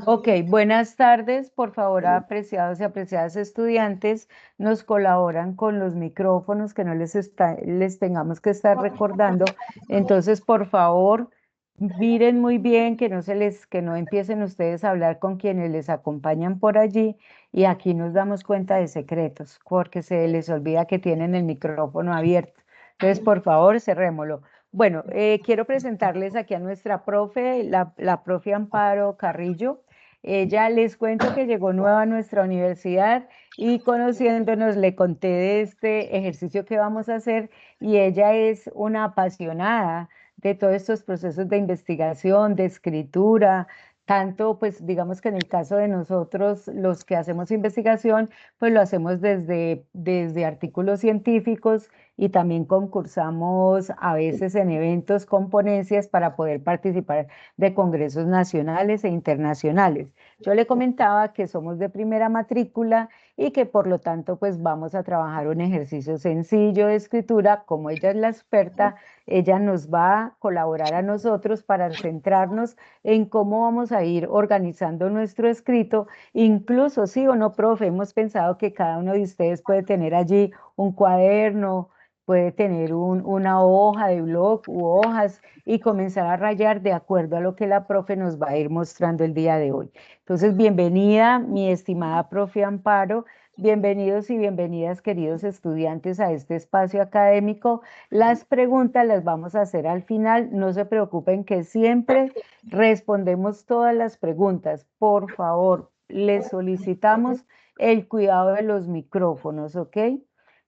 Ok, buenas tardes. Por favor, apreciados y apreciadas estudiantes, nos colaboran con los micrófonos que no les tengamos que estar recordando. Entonces, por favor, miren muy bien que no empiecen ustedes a hablar con quienes les acompañan por allí y aquí nos damos cuenta de secretos porque se les olvida que tienen el micrófono abierto. Entonces, por favor, cerrémoslo. Bueno, quiero presentarles aquí a nuestra profe, la profe Amparo Carrillo. Ella les cuento que llegó nueva a nuestra universidad y conociéndonos le conté de este ejercicio que vamos a hacer y ella es una apasionada de todos estos procesos de investigación, de escritura, tanto pues digamos que en el caso de nosotros los que hacemos investigación, pues lo hacemos desde artículos científicos y también concursamos a veces en eventos con ponencias para poder participar de congresos nacionales e internacionales. Yo le comentaba que somos de primera matrícula y que por lo tanto pues vamos a trabajar un ejercicio sencillo de escritura. Como ella es la experta, ella nos va a colaborar a nosotros para centrarnos en cómo vamos a ir organizando nuestro escrito. Incluso, sí o no, profe, hemos pensado que cada uno de ustedes puede tener allí un cuaderno, puede tener una hoja de blog u hojas y comenzar a rayar de acuerdo a lo que la profe nos va a ir mostrando el día de hoy. Entonces, bienvenida, mi estimada profe Amparo, bienvenidos y bienvenidas, queridos estudiantes, a este espacio académico. Las preguntas las vamos a hacer al final, no se preocupen que siempre respondemos todas las preguntas. Por favor, les solicitamos el cuidado de los micrófonos, ¿ok?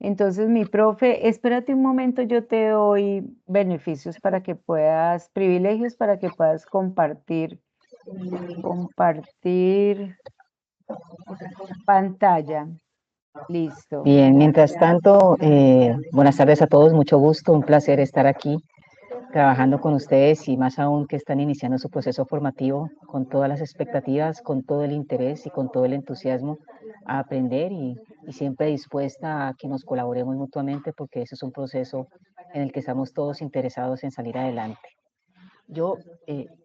Entonces, mi profe, espérate un momento, yo te doy beneficios para que puedas, privilegios para que puedas compartir pantalla. Listo. Bien, mientras tanto, buenas tardes a todos, mucho gusto, un placer estar aquí trabajando con ustedes y más aún que están iniciando su proceso formativo con todas las expectativas, con todo el interés y con todo el entusiasmo a aprender y siempre dispuesta a que nos colaboremos mutuamente porque eso es un proceso en el que estamos todos interesados en salir adelante. Yo,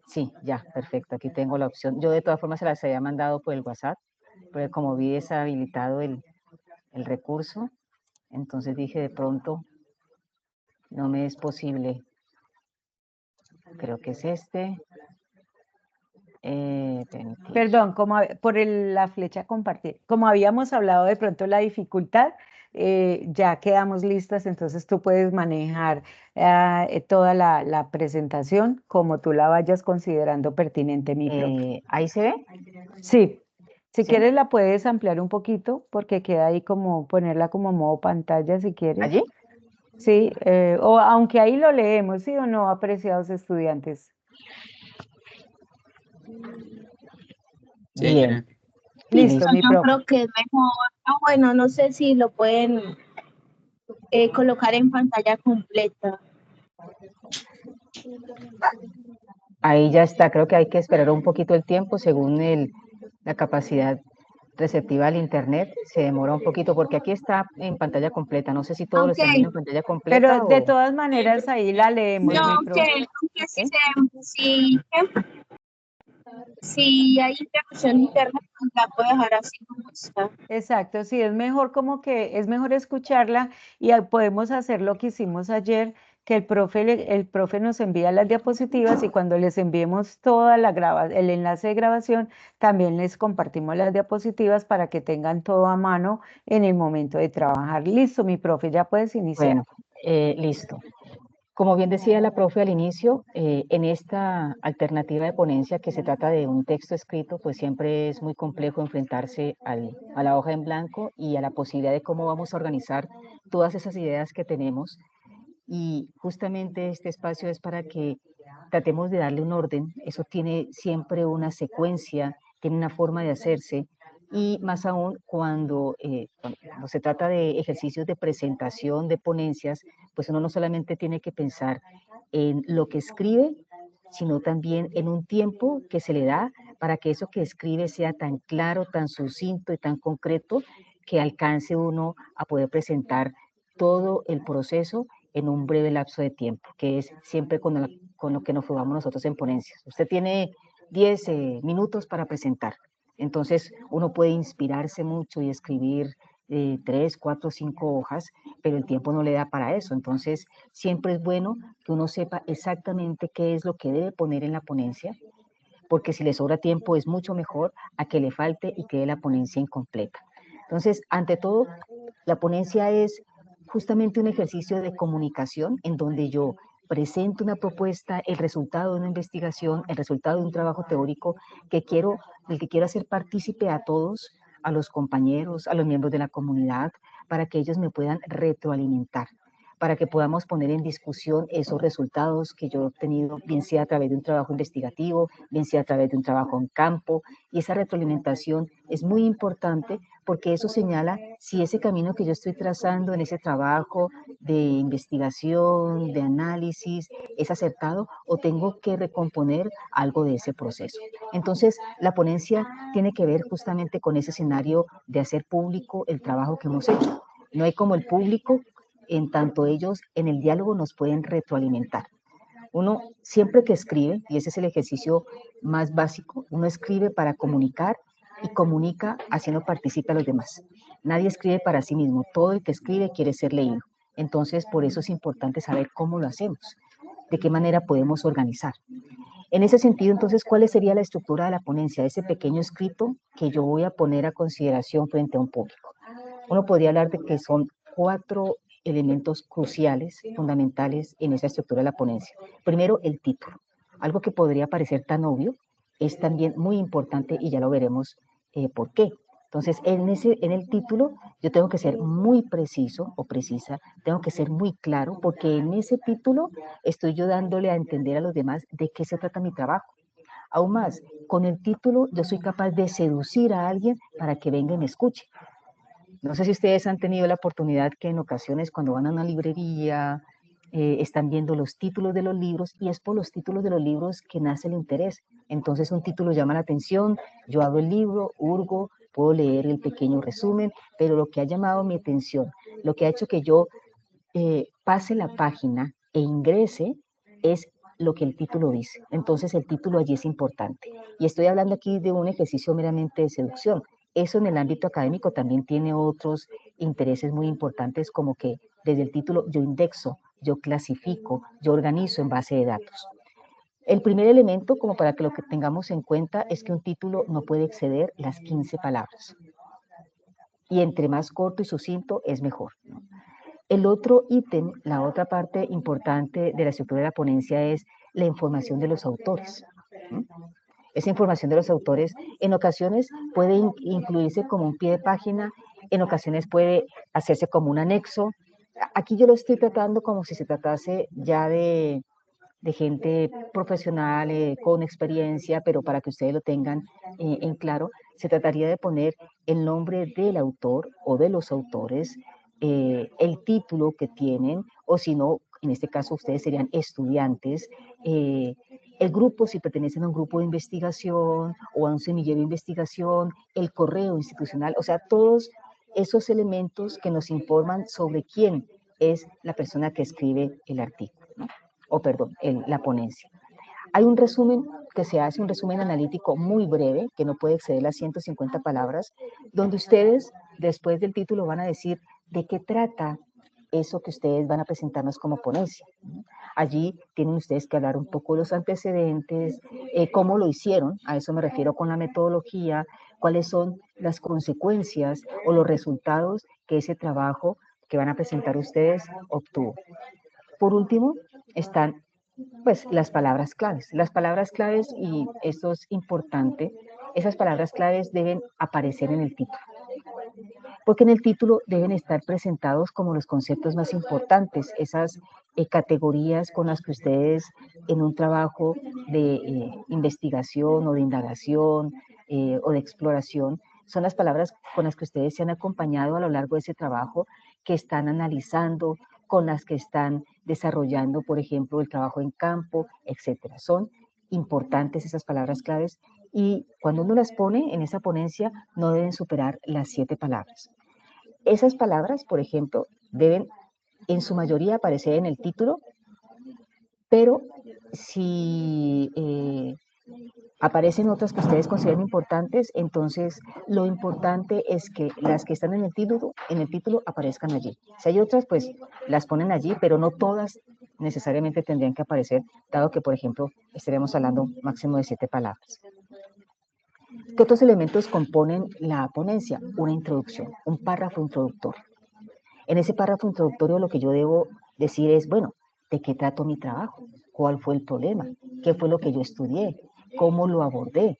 sí, ya, perfecto, aquí tengo la opción. Yo de todas formas se las había mandado por el WhatsApp, pero como vi deshabilitado el recurso, entonces dije de pronto, no me es posible. Creo que es este. Perdón, la flecha compartir. Como habíamos hablado de pronto la dificultad, ya quedamos listas, entonces tú puedes manejar toda la presentación como tú la vayas considerando pertinente, mi profe. ¿Ahí se ve? Sí, si ¿Sí? quieres la puedes ampliar un poquito porque queda ahí como ponerla como modo pantalla si quieres. ¿Allí? Sí, o aunque ahí lo leemos, ¿sí o no, apreciados estudiantes? Sí, Bien. Listo, mi Yo profe. creo que es mejor. Bueno, no sé si lo pueden colocar en pantalla completa. Ahí ya está, creo que hay que esperar un poquito el tiempo según la capacidad receptiva del internet, se demora un poquito porque aquí está en pantalla completa, no sé si todos lo Aunque, están viendo en pantalla Pero completa de o... todas maneras ahí la leemos, no, mi aunque, profe. aunque ¿Sí? si hay interrupción de internet, pues la puedo dejar así como está. Exacto, sí, es mejor como que es mejor escucharla y podemos hacer lo que hicimos ayer, que el profe nos envía las diapositivas y cuando les enviemos el enlace de grabación, también les compartimos las diapositivas para que tengan todo a mano en el momento de trabajar. Listo, mi profe, ya puedes iniciar. Bueno, listo. Como bien decía la profe al inicio, en esta alternativa de ponencia que se trata de un texto escrito, pues siempre es muy complejo enfrentarse a la hoja en blanco y a la posibilidad de cómo vamos a organizar todas esas ideas que tenemos. Y justamente este espacio es para que tratemos de darle un orden. Eso tiene siempre una secuencia, tiene una forma de hacerse. Y más aún cuando se trata de ejercicios de presentación, de ponencias, pues uno no solamente tiene que pensar en lo que escribe, sino también en un tiempo que se le da para que eso que escribe sea tan claro, tan sucinto y tan concreto que alcance uno a poder presentar todo el proceso en un breve lapso de tiempo, que es siempre con lo que nos jugamos nosotros en ponencias. Usted tiene 10 minutos para presentar. Entonces, uno puede inspirarse mucho y escribir 3, 4, 5 hojas, pero el tiempo no le da para eso. Entonces, siempre es bueno que uno sepa exactamente qué es lo que debe poner en la ponencia, porque si le sobra tiempo es mucho mejor a que le falte y quede la ponencia incompleta. Entonces, ante todo, la ponencia es justamente un ejercicio de comunicación en donde yo presento una propuesta, el resultado de una investigación, el resultado de un trabajo teórico del que quiero hacer partícipe a todos, a los compañeros, a los miembros de la comunidad, para que ellos me puedan retroalimentar, para que podamos poner en discusión esos resultados que yo he obtenido, bien sea a través de un trabajo investigativo, bien sea a través de un trabajo en campo, y esa retroalimentación es muy importante porque eso señala si ese camino que yo estoy trazando en ese trabajo de investigación, de análisis, es acertado o tengo que recomponer algo de ese proceso. Entonces, la ponencia tiene que ver justamente con ese escenario de hacer público el trabajo que hemos hecho. No hay como el público, en tanto ellos en el diálogo nos pueden retroalimentar. Uno siempre que escribe, y ese es el ejercicio más básico, uno escribe para comunicar y comunica haciendo partícipe a los demás. Nadie escribe para sí mismo, todo el que escribe quiere ser leído. Entonces, por eso es importante saber cómo lo hacemos, de qué manera podemos organizar. En ese sentido, entonces, ¿cuál sería la estructura de la ponencia? Ese pequeño escrito que yo voy a poner a consideración frente a un público. Uno podría hablar de que son 4 elementos cruciales, fundamentales en esa estructura de la ponencia. Primero, el título. Algo que podría parecer tan obvio es también muy importante y ya lo veremos por qué. Entonces, en el título yo tengo que ser muy preciso o precisa, tengo que ser muy claro, porque en ese título estoy yo dándole a entender a los demás de qué se trata mi trabajo. Aún más, con el título yo soy capaz de seducir a alguien para que venga y me escuche. No sé si ustedes han tenido la oportunidad que en ocasiones cuando van a una librería están viendo los títulos de los libros y es por los títulos de los libros que nace el interés. Entonces un título llama la atención, yo abro el libro, hurgo, puedo leer el pequeño resumen, pero lo que ha llamado mi atención, lo que ha hecho que yo pase la página e ingrese es lo que el título dice. Entonces el título allí es importante. Y estoy hablando aquí de un ejercicio meramente de seducción. Eso en el ámbito académico también tiene otros intereses muy importantes, como que desde el título yo indexo, yo clasifico, yo organizo en base de datos. El primer elemento, como para que lo que tengamos en cuenta, es que un título no puede exceder las 15 palabras. Y entre más corto y sucinto es mejor, ¿no? El otro ítem, la otra parte importante de la estructura de la ponencia es la información de los autores. Esa información de los autores en ocasiones puede incluirse como un pie de página, en ocasiones puede hacerse como un anexo. Aquí yo lo estoy tratando como si se tratase ya de gente profesional, con experiencia, pero para que ustedes lo tengan en claro, se trataría de poner el nombre del autor o de los autores, el título que tienen, o si no, en este caso ustedes serían estudiantes, el grupo, si pertenecen a un grupo de investigación o a un semillero de investigación, el correo institucional, o sea, todos esos elementos que nos informan sobre quién es la persona que escribe el artículo, ¿no? O perdón, la ponencia. Hay un resumen que se hace, un resumen analítico muy breve, que no puede exceder las 150 palabras, donde ustedes, después del título, van a decir de qué trata eso que ustedes van a presentarnos como ponencia. Allí tienen ustedes que hablar un poco de los antecedentes, cómo lo hicieron, a eso me refiero con la metodología, cuáles son las consecuencias o los resultados que ese trabajo que van a presentar ustedes obtuvo. Por último, están pues las palabras claves. Las palabras claves, y esto es importante, esas palabras claves deben aparecer en el título, porque en el título deben estar presentados como los conceptos más importantes, esas categorías con las que ustedes en un trabajo de investigación o de indagación o de exploración, son las palabras con las que ustedes se han acompañado a lo largo de ese trabajo, que están analizando, con las que están desarrollando, por ejemplo, el trabajo en campo, etcétera. Son importantes esas palabras claves y cuando uno las pone en esa ponencia no deben superar las 7 palabras. Esas palabras, por ejemplo, deben en su mayoría aparecer en el título, pero si aparecen otras que ustedes consideran importantes, entonces lo importante es que las que están en el título aparezcan allí. Si hay otras, pues las ponen allí, pero no todas necesariamente tendrían que aparecer, dado que, por ejemplo, estaremos hablando máximo de 7 palabras. ¿Qué otros elementos componen la ponencia? Una introducción, un párrafo introductor. En ese párrafo introductorio lo que yo debo decir es, bueno, ¿de qué trato mi trabajo? ¿Cuál fue el problema? ¿Qué fue lo que yo estudié? ¿Cómo lo abordé?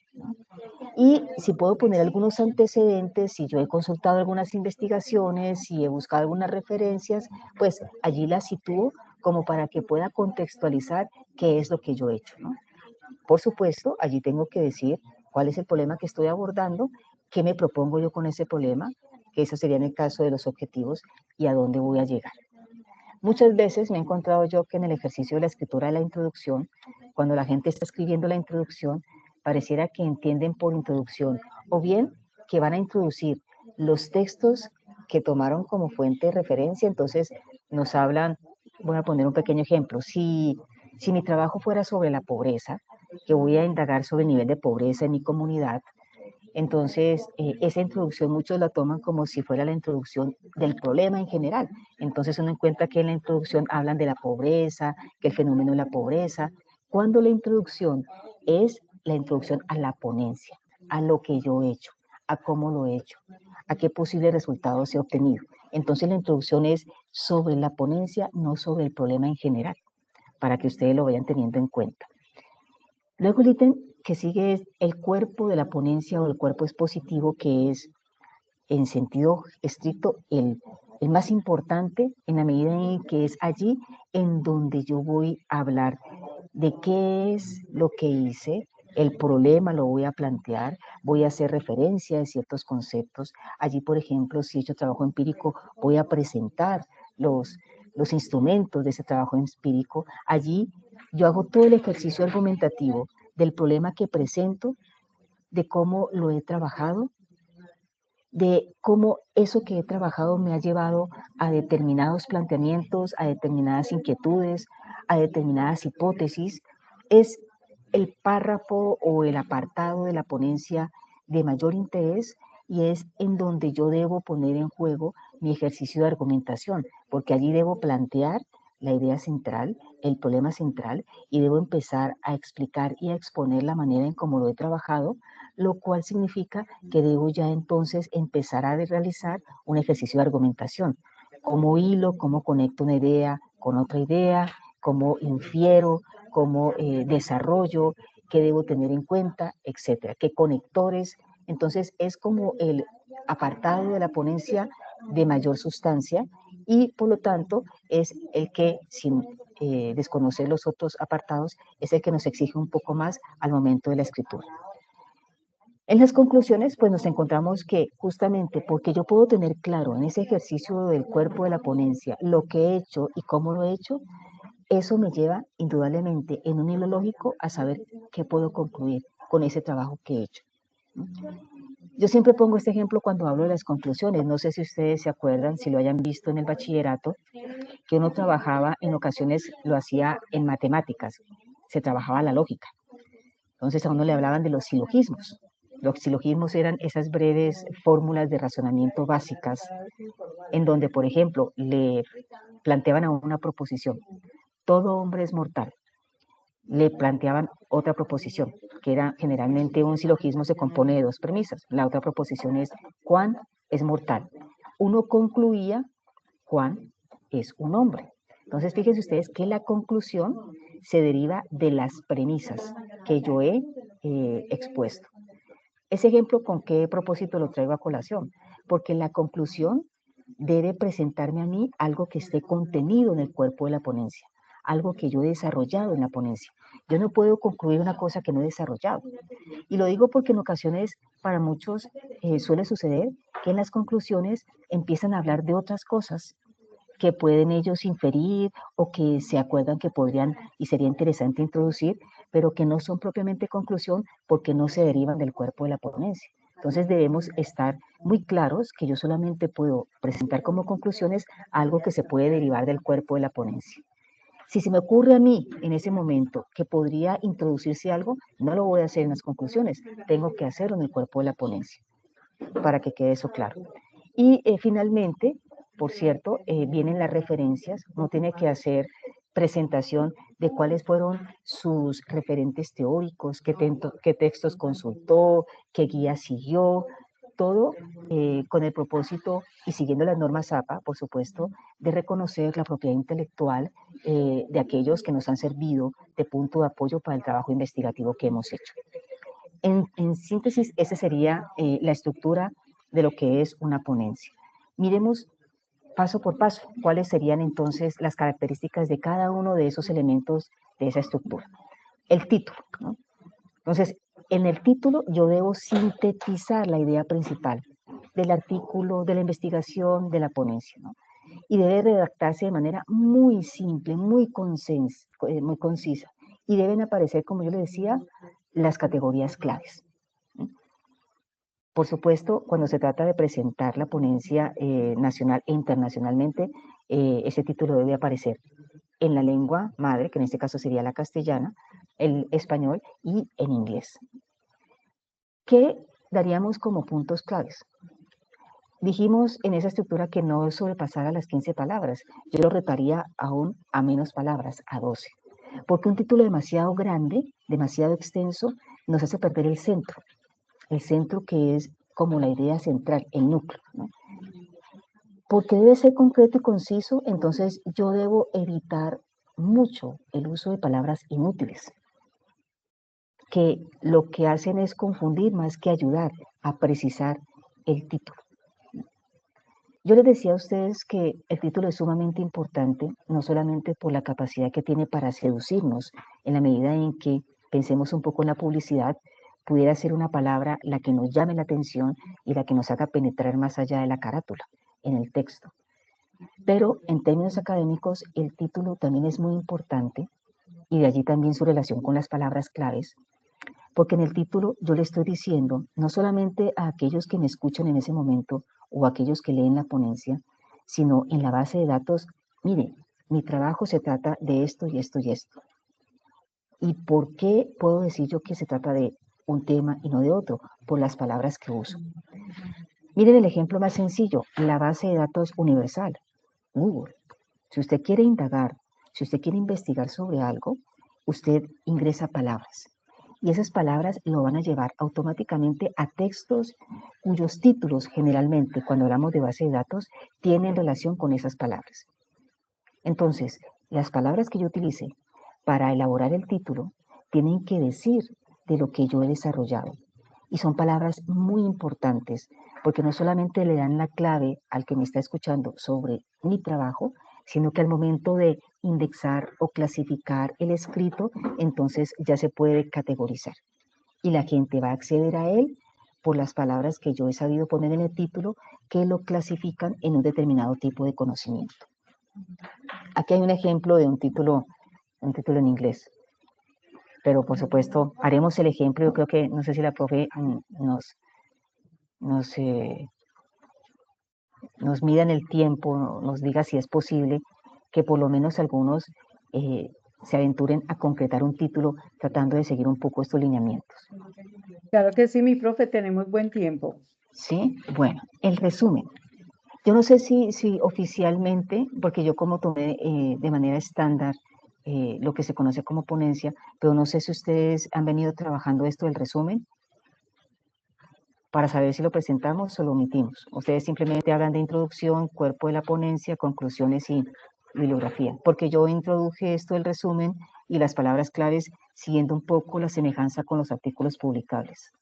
Y si puedo poner algunos antecedentes, si yo he consultado algunas investigaciones, si he buscado algunas referencias, pues allí las sitúo como para que pueda contextualizar qué es lo que yo he hecho, ¿no? Por supuesto, allí tengo que decir cuál es el problema que estoy abordando, qué me propongo yo con ese problema, que eso sería en el caso de los objetivos, y a dónde voy a llegar. Muchas veces me he encontrado yo que en el ejercicio de la escritura de la introducción, cuando la gente está escribiendo la introducción, pareciera que entienden por introducción, o bien que van a introducir los textos que tomaron como fuente de referencia, entonces nos hablan, voy a poner un pequeño ejemplo, si mi trabajo fuera sobre la pobreza, que voy a indagar sobre el nivel de pobreza en mi comunidad, entonces esa introducción muchos la toman como si fuera la introducción del problema en general. Entonces uno encuentra que en la introducción hablan de la pobreza, que el fenómeno de la pobreza, cuando la introducción es la introducción a la ponencia, a lo que yo he hecho, a cómo lo he hecho, a qué posibles resultados he obtenido. Entonces la introducción es sobre la ponencia, no sobre el problema en general, para que ustedes lo vayan teniendo en cuenta. Luego el ítem que sigue es el cuerpo de la ponencia o el cuerpo expositivo, que es en sentido estricto el más importante en la medida en que es allí en donde yo voy a hablar de qué es lo que hice, el problema lo voy a plantear, voy a hacer referencia a ciertos conceptos. Allí, por ejemplo, si he hecho trabajo empírico, voy a presentar los instrumentos de ese trabajo empírico. Allí yo hago todo el ejercicio argumentativo del problema que presento, de cómo lo he trabajado, de cómo eso que he trabajado me ha llevado a determinados planteamientos, a determinadas inquietudes, a determinadas hipótesis. Es el párrafo o el apartado de la ponencia de mayor interés y es en donde yo debo poner en juego mi ejercicio de argumentación, porque allí debo plantear la idea central, el problema central, y debo empezar a explicar y a exponer la manera en cómo lo he trabajado, lo cual significa que debo ya entonces empezar a realizar un ejercicio de argumentación. Cómo hilo, cómo conecto una idea con otra idea, cómo infiero, cómo desarrollo, qué debo tener en cuenta, etcétera, qué conectores. Entonces es como el apartado de la ponencia de mayor sustancia y por lo tanto es el que, sin desconocer los otros apartados, es el que nos exige un poco más al momento de la escritura. En las conclusiones, pues nos encontramos que justamente porque yo puedo tener claro en ese ejercicio del cuerpo de la ponencia lo que he hecho y cómo lo he hecho, eso me lleva indudablemente en un hilo lógico a saber qué puedo concluir con ese trabajo que he hecho. Yo siempre pongo este ejemplo cuando hablo de las conclusiones. No sé si ustedes se acuerdan, si lo hayan visto en el bachillerato, que uno trabajaba, en ocasiones lo hacía en matemáticas, se trabajaba la lógica. Entonces a uno le hablaban de los silogismos. Los silogismos eran esas breves fórmulas de razonamiento básicas en donde, por ejemplo, le planteaban a una proposición, todo hombre es mortal. Le planteaban otra proposición, que era generalmente un silogismo, se compone de dos premisas. La otra proposición es, Juan es mortal. Uno concluía, Juan es un hombre. Entonces, fíjense ustedes que la conclusión se deriva de las premisas que yo he expuesto. Ese ejemplo, ¿con qué propósito lo traigo a colación? Porque la conclusión debe presentarme a mí algo que esté contenido en el cuerpo de la ponencia, algo que yo he desarrollado en la ponencia. Yo no puedo concluir una cosa que no he desarrollado. Y lo digo porque en ocasiones para muchos suele suceder que en las conclusiones empiezan a hablar de otras cosas que pueden ellos inferir o que se acuerdan que podrían y sería interesante introducir, pero que no son propiamente conclusión porque no se derivan del cuerpo de la ponencia. Entonces debemos estar muy claros que yo solamente puedo presentar como conclusiones algo que se puede derivar del cuerpo de la ponencia. Si se me ocurre a mí en ese momento que podría introducirse algo, no lo voy a hacer en las conclusiones, tengo que hacerlo en el cuerpo de la ponencia, para que quede eso claro. Y finalmente, por cierto, vienen las referencias, uno tiene que hacer presentación de cuáles fueron sus referentes teóricos, qué textos consultó, qué guía siguió, todo con el propósito y siguiendo las normas APA, por supuesto, de reconocer la propiedad intelectual de aquellos que nos han servido de punto de apoyo para el trabajo investigativo que hemos hecho. En síntesis, esa sería la estructura de lo que es una ponencia. Miremos paso por paso cuáles serían entonces las características de cada uno de esos elementos de esa estructura. El título, ¿no? Entonces, en el título yo debo sintetizar la idea principal del artículo, de la investigación, de la ponencia, ¿no? Y debe redactarse de manera muy simple, muy concisa. Y deben aparecer, como yo le decía, las categorías claves. Por supuesto, cuando se trata de presentar la ponencia nacional e internacionalmente, ese título debe aparecer en la lengua madre, que en este caso sería la castellana, el español y en inglés. ¿Qué daríamos como puntos claves? Dijimos en esa estructura que no sobrepasara las 15 palabras. Yo lo retaría aún a menos palabras, a 12. Porque un título demasiado grande, demasiado extenso, nos hace perder el centro que es como la idea central, el núcleo, ¿no? Porque debe ser concreto y conciso, entonces yo debo evitar mucho el uso de palabras inútiles, que lo que hacen es confundir más que ayudar a precisar el título. Yo les decía a ustedes que el título es sumamente importante, no solamente por la capacidad que tiene para seducirnos, en la medida en que pensemos un poco en la publicidad, pudiera ser una palabra la que nos llame la atención y la que nos haga penetrar más allá de la carátula, en el texto. Pero en términos académicos, el título también es muy importante y de allí también su relación con las palabras claves, porque en el título yo le estoy diciendo, no solamente a aquellos que me escuchan en ese momento o a aquellos que leen la ponencia, sino en la base de datos, mire, mi trabajo se trata de esto y esto y esto. ¿Y por qué puedo decir yo que se trata de un tema y no de otro? Por las palabras que uso. Miren el ejemplo más sencillo, la base de datos universal, Google. Si usted quiere indagar, si usted quiere investigar sobre algo, usted ingresa palabras. Y esas palabras lo van a llevar automáticamente a textos cuyos títulos generalmente, cuando hablamos de base de datos, tienen relación con esas palabras. Entonces, las palabras que yo utilice para elaborar el título tienen que decir de lo que yo he desarrollado. Y son palabras muy importantes porque no solamente le dan la clave al que me está escuchando sobre mi trabajo, sino que al momento de indexar o clasificar el escrito, entonces ya se puede categorizar. Y la gente va a acceder a él por las palabras que yo he sabido poner en el título que lo clasifican en un determinado tipo de conocimiento. Aquí hay un ejemplo de un título en inglés, pero por supuesto haremos el ejemplo. Yo creo que, no sé si la profe nos mida en el tiempo, nos diga si es posible que por lo menos algunos se aventuren a concretar un título tratando de seguir un poco estos lineamientos. Claro que sí, mi profe, tenemos buen tiempo. Sí, bueno, el resumen. Yo no sé si oficialmente, porque yo como tomé de manera estándar lo que se conoce como ponencia, pero no sé si ustedes han venido trabajando esto del resumen para saber si lo presentamos o lo omitimos. Ustedes simplemente hablan de introducción, cuerpo de la ponencia, conclusiones y bibliografía, porque yo introduje esto del resumen y las palabras claves siguiendo un poco la semejanza con los artículos publicables.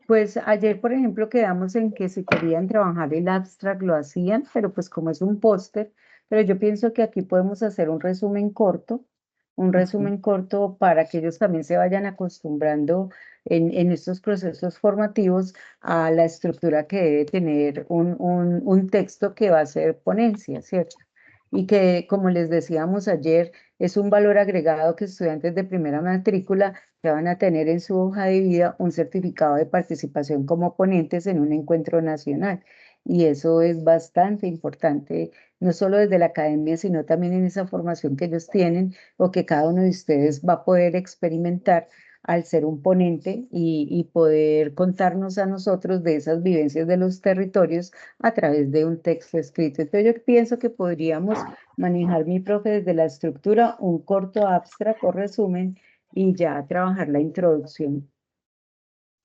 Pues ayer, por ejemplo, quedamos en que si querían trabajar el abstract lo hacían, pero pues como es un póster, pero yo pienso que aquí podemos hacer un resumen corto para que ellos también se vayan acostumbrando en estos procesos formativos a la estructura que debe tener un texto que va a ser ponencia, ¿cierto? Y que, como les decíamos ayer, Es un valor agregado que estudiantes de primera matrícula que van a tener en su hoja de vida un certificado de participación como ponentes en un encuentro nacional. Y eso es bastante importante, no solo desde la academia, sino también en esa formación que ellos tienen o que cada uno de ustedes va a poder experimentar al ser un ponente y poder contarnos a nosotros de esas vivencias de los territorios a través de un texto escrito. Entonces yo pienso que podríamos manejar, mi profe, desde la estructura, un corto abstract o resumen y ya trabajar la introducción.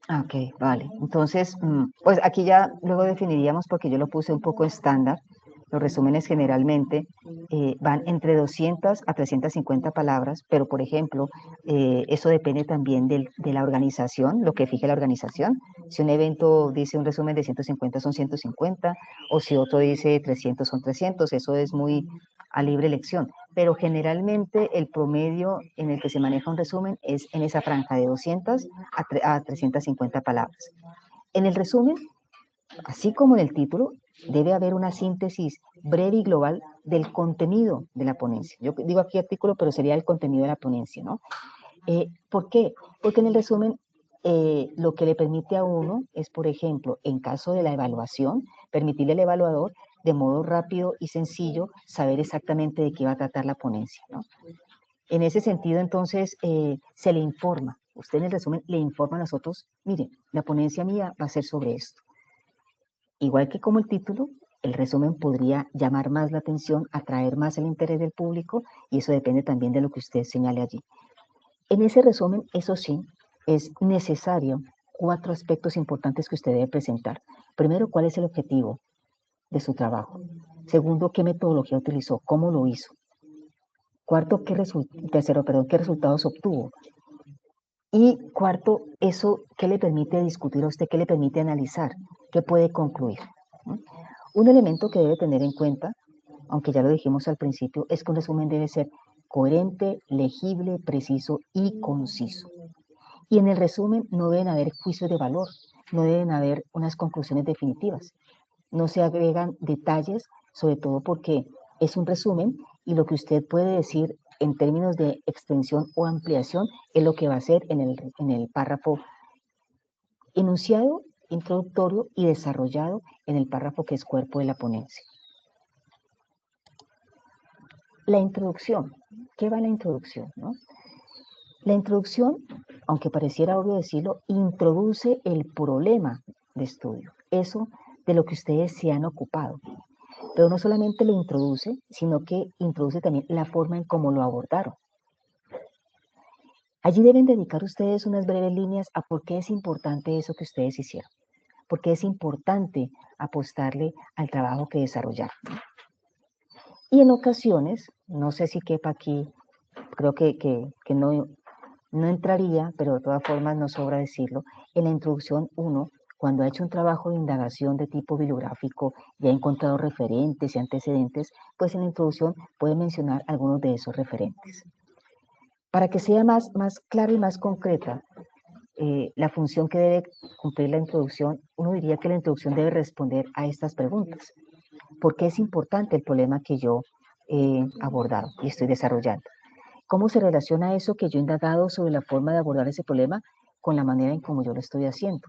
Ok, vale. Entonces, pues aquí ya luego definiríamos, porque yo lo puse un poco estándar. Los resúmenes generalmente van entre 200 a 350 palabras, pero por ejemplo, eso depende también de la organización, lo que fije la organización. Si un evento dice un resumen de 150 son 150, o si otro dice 300 son 300, eso es muy a libre elección. Pero generalmente el promedio en el que se maneja un resumen es en esa franja de 200 a 350 palabras. En el resumen, así como en el título, debe haber una síntesis breve y global del contenido de la ponencia. Yo digo aquí artículo, pero sería el contenido de la ponencia, ¿no? ¿Por qué? Porque en el resumen lo que le permite a uno es, por ejemplo, en caso de la evaluación, permitirle al evaluador de modo rápido y sencillo saber exactamente de qué va a tratar la ponencia, ¿no? En ese sentido, entonces, se le informa. Usted en el resumen le informa a nosotros, mire, la ponencia mía va a ser sobre esto. Igual que como el título, el resumen podría llamar más la atención, atraer más el interés del público, y eso depende también de lo que usted señale allí. En ese resumen, eso sí, es necesario 4 aspectos importantes que usted debe presentar. Primero, ¿cuál es el objetivo de su trabajo? Segundo, ¿qué metodología utilizó? ¿Cómo lo hizo? Cuarto, tercero, ¿qué resultados obtuvo? Y cuarto, eso, ¿qué le permite discutir a usted? ¿Qué le permite analizar? ¿Qué puede concluir? Un elemento que debe tener en cuenta, aunque ya lo dijimos al principio, es que un resumen debe ser coherente, legible, preciso y conciso. Y en el resumen no deben haber juicios de valor, no deben haber unas conclusiones definitivas. No se agregan detalles, sobre todo porque es un resumen y lo que usted puede decir en términos de extensión o ampliación es lo que va a hacer en el párrafo enunciado, introductorio y desarrollado en el párrafo que es cuerpo de la ponencia. La introducción. ¿Qué va en la introducción, no? La introducción, aunque pareciera obvio decirlo, introduce el problema de estudio, eso de lo que ustedes se han ocupado. Pero no solamente lo introduce, sino que introduce también la forma en cómo lo abordaron. Allí deben dedicar ustedes unas breves líneas a por qué es importante eso que ustedes hicieron, por qué es importante apostarle al trabajo que desarrollaron. Y en ocasiones, no sé si quepa aquí, creo que no entraría, pero de todas formas no sobra decirlo, en la introducción uno, cuando ha hecho un trabajo de indagación de tipo bibliográfico y ha encontrado referentes y antecedentes, pues en la introducción puede mencionar algunos de esos referentes. Para que sea más clara y más concreta la función que debe cumplir la introducción, uno diría que la introducción debe responder a estas preguntas. ¿Por qué es importante el problema que yo he abordado y estoy desarrollando? ¿Cómo se relaciona eso que yo he indagado sobre la forma de abordar ese problema con la manera en cómo yo lo estoy haciendo?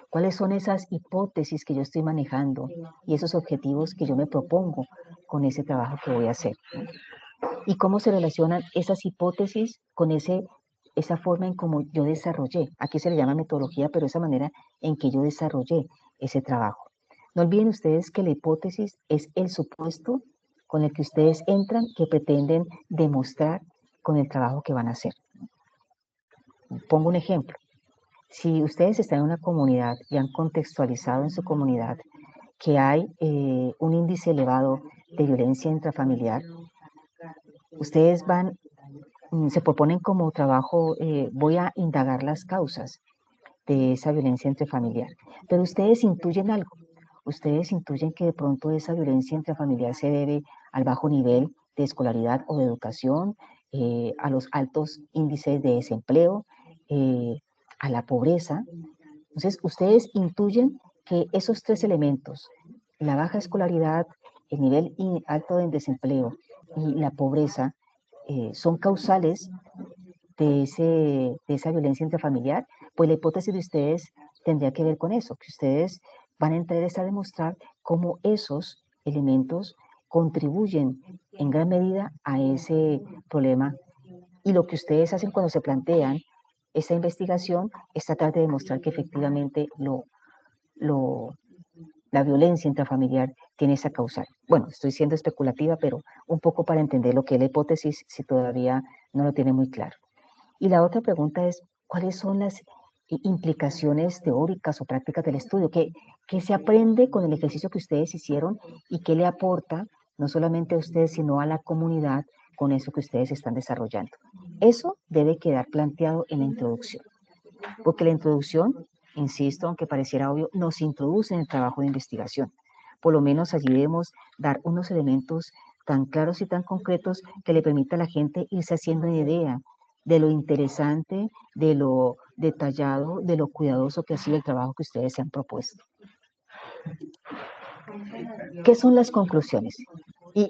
¿Cuáles son esas hipótesis que yo estoy manejando y esos objetivos que yo me propongo con ese trabajo que voy a hacer? ¿Y cómo se relacionan esas hipótesis con esa forma en cómo yo desarrollé? Aquí se le llama metodología, pero esa manera en que yo desarrollé ese trabajo. No olviden ustedes que la hipótesis es el supuesto con el que ustedes entran, que pretenden demostrar con el trabajo que van a hacer. Pongo un ejemplo. Si ustedes están en una comunidad y han contextualizado en su comunidad que hay un índice elevado de violencia intrafamiliar, ustedes se proponen como trabajo, voy a indagar las causas de esa violencia intrafamiliar, pero ustedes intuyen algo. Ustedes intuyen que de pronto esa violencia intrafamiliar se debe al bajo nivel de escolaridad o de educación, a los altos índices de desempleo, a la pobreza. Entonces, ustedes intuyen que esos 3 elementos, la baja escolaridad, el nivel alto de desempleo y la pobreza, son causales de esa violencia intrafamiliar, pues la hipótesis de ustedes tendría que ver con eso, que ustedes van a entrar a demostrar cómo esos elementos contribuyen en gran medida a ese problema. Y lo que ustedes hacen cuando se plantean esta investigación es tratar de demostrar que efectivamente la violencia intrafamiliar tiene esa causal. Bueno, estoy siendo especulativa, pero un poco para entender lo que es la hipótesis, si todavía no lo tiene muy claro. Y la otra pregunta es, ¿cuáles son las implicaciones teóricas o prácticas del estudio? ¿Qué se aprende con el ejercicio que ustedes hicieron y qué le aporta no solamente a ustedes, sino a la comunidad con eso que ustedes están desarrollando? Eso debe quedar planteado en la introducción, porque la introducción, insisto, aunque pareciera obvio, nos introduce en el trabajo de investigación. Por lo menos allí debemos dar unos elementos tan claros y tan concretos que le permita a la gente irse haciendo una idea de lo interesante, de lo detallado, de lo cuidadoso que ha sido el trabajo que ustedes se han propuesto. ¿Qué son las conclusiones? ¿Y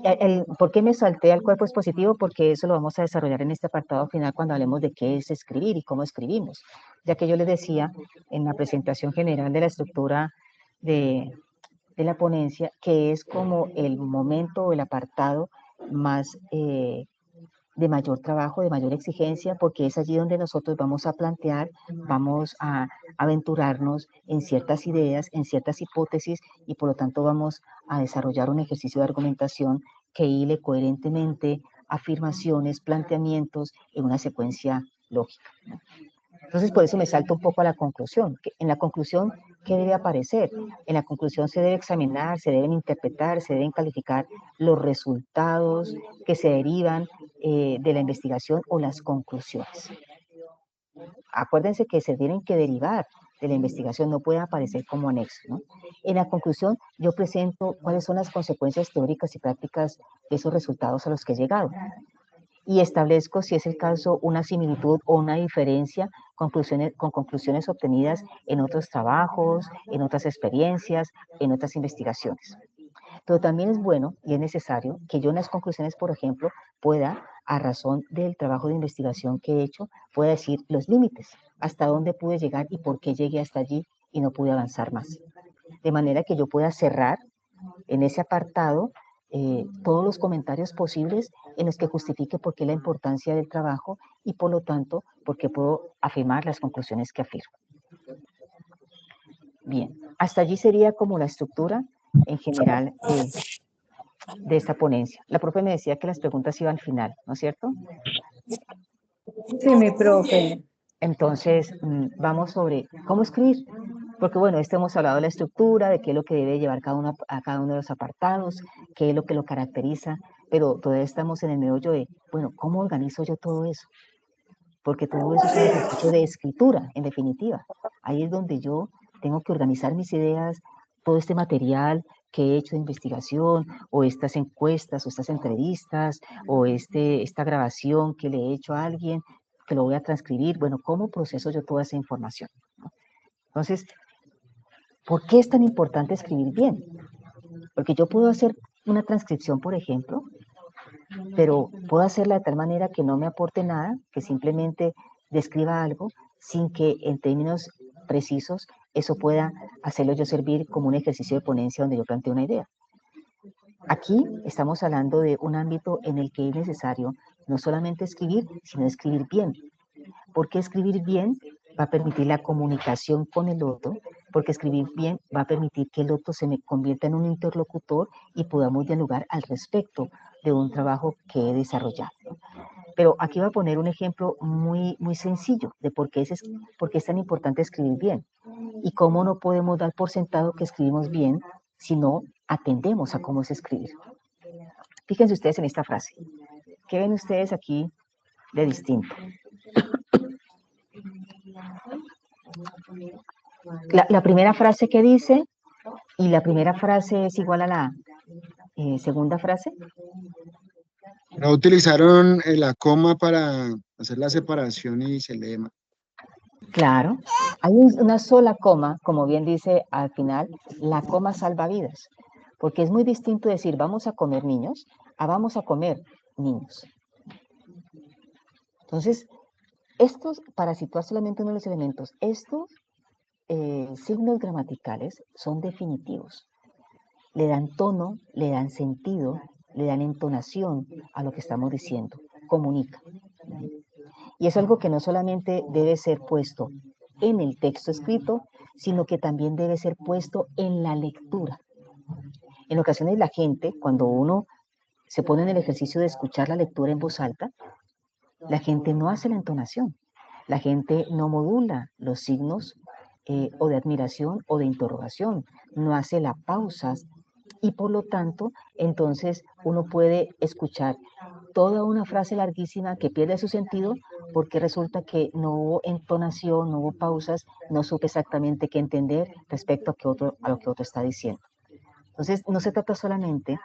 por qué me salté al cuerpo expositivo? Porque eso lo vamos a desarrollar en este apartado final cuando hablemos de qué es escribir y cómo escribimos. Ya que yo les decía en la presentación general de la estructura de la ponencia, que es como el momento o el apartado más de mayor trabajo, de mayor exigencia, porque es allí donde nosotros vamos a plantear, vamos a aventurarnos en ciertas ideas, en ciertas hipótesis, y por lo tanto vamos a desarrollar un ejercicio de argumentación que hile coherentemente afirmaciones, planteamientos en una secuencia lógica. Entonces, por eso me salto un poco a la conclusión. En la conclusión, ¿qué debe aparecer? En la conclusión se debe examinar, se deben interpretar, se deben calificar los resultados que se derivan de la investigación o las conclusiones. Acuérdense que se tienen que derivar de la investigación, no puede aparecer como anexo, ¿no? En la conclusión, yo presento cuáles son las consecuencias teóricas y prácticas de esos resultados a los que he llegado. Y establezco, si es el caso, una similitud o una diferencia con conclusiones obtenidas en otros trabajos, en otras experiencias, en otras investigaciones. Pero también es bueno y es necesario que yo en las conclusiones, por ejemplo, pueda, a razón del trabajo de investigación que he hecho, pueda decir los límites, hasta dónde pude llegar y por qué llegué hasta allí y no pude avanzar más. De manera que yo pueda cerrar en ese apartado todos los comentarios posibles en los que justifique por qué la importancia del trabajo y por lo tanto por qué puedo afirmar las conclusiones que afirmo. Bien, hasta allí sería como la estructura en general de esta ponencia. La profe me decía que las preguntas iban al final, ¿no es cierto? Sí, mi profe. Entonces, vamos sobre cómo escribir. Porque bueno, hemos hablado de la estructura, de qué es lo que debe llevar a cada uno de los apartados, qué es lo que lo caracteriza, pero todavía estamos en el meollo de, bueno, ¿cómo organizo yo todo eso? Porque todo eso es un ejercicio de escritura, en definitiva. Ahí es donde yo tengo que organizar mis ideas, todo este material que he hecho de investigación, o estas encuestas, o estas entrevistas, o esta grabación que le he hecho a alguien, que lo voy a transcribir. Bueno, ¿cómo proceso yo toda esa información? Entonces, ¿por qué es tan importante escribir bien? Porque yo puedo hacer una transcripción, por ejemplo, pero puedo hacerla de tal manera que no me aporte nada, que simplemente describa algo sin que en términos precisos eso pueda hacerlo yo servir como un ejercicio de ponencia donde yo planteo una idea. Aquí estamos hablando de un ámbito en el que es necesario no solamente escribir, sino escribir bien. ¿Por qué escribir bien? Va a permitir la comunicación con el otro, porque escribir bien va a permitir que el otro se me convierta en un interlocutor y podamos dialogar al respecto de un trabajo que he desarrollado. Pero aquí voy a poner un ejemplo muy sencillo de por qué es tan importante escribir bien y cómo no podemos dar por sentado que escribimos bien si no atendemos a cómo es escribir. Fíjense ustedes en esta frase. ¿Qué ven ustedes aquí de distinto? La primera frase que dice, y la primera frase es igual a la segunda frase. No utilizaron la coma para hacer la separación y se lee mal. Claro, hay una sola coma, como bien dice al final, la coma salva vidas, porque es muy distinto decir vamos a comer niños a vamos a comer niños. Entonces, estos, para situar solamente uno de los elementos, estos signos gramaticales son definitivos. Le dan tono, le dan sentido, le dan entonación a lo que estamos diciendo, comunica. Y es algo que no solamente debe ser puesto en el texto escrito, sino que también debe ser puesto en la lectura. En ocasiones la gente, cuando uno se pone en el ejercicio de escuchar la lectura en voz alta, la gente no hace la entonación, la gente no modula los signos o de admiración o de interrogación, no hace las pausas y por lo tanto, entonces uno puede escuchar toda una frase larguísima que pierde su sentido porque resulta que no hubo entonación, no hubo pausas, no supe exactamente qué entender respecto a lo que otro está diciendo. Entonces, no se trata solamente,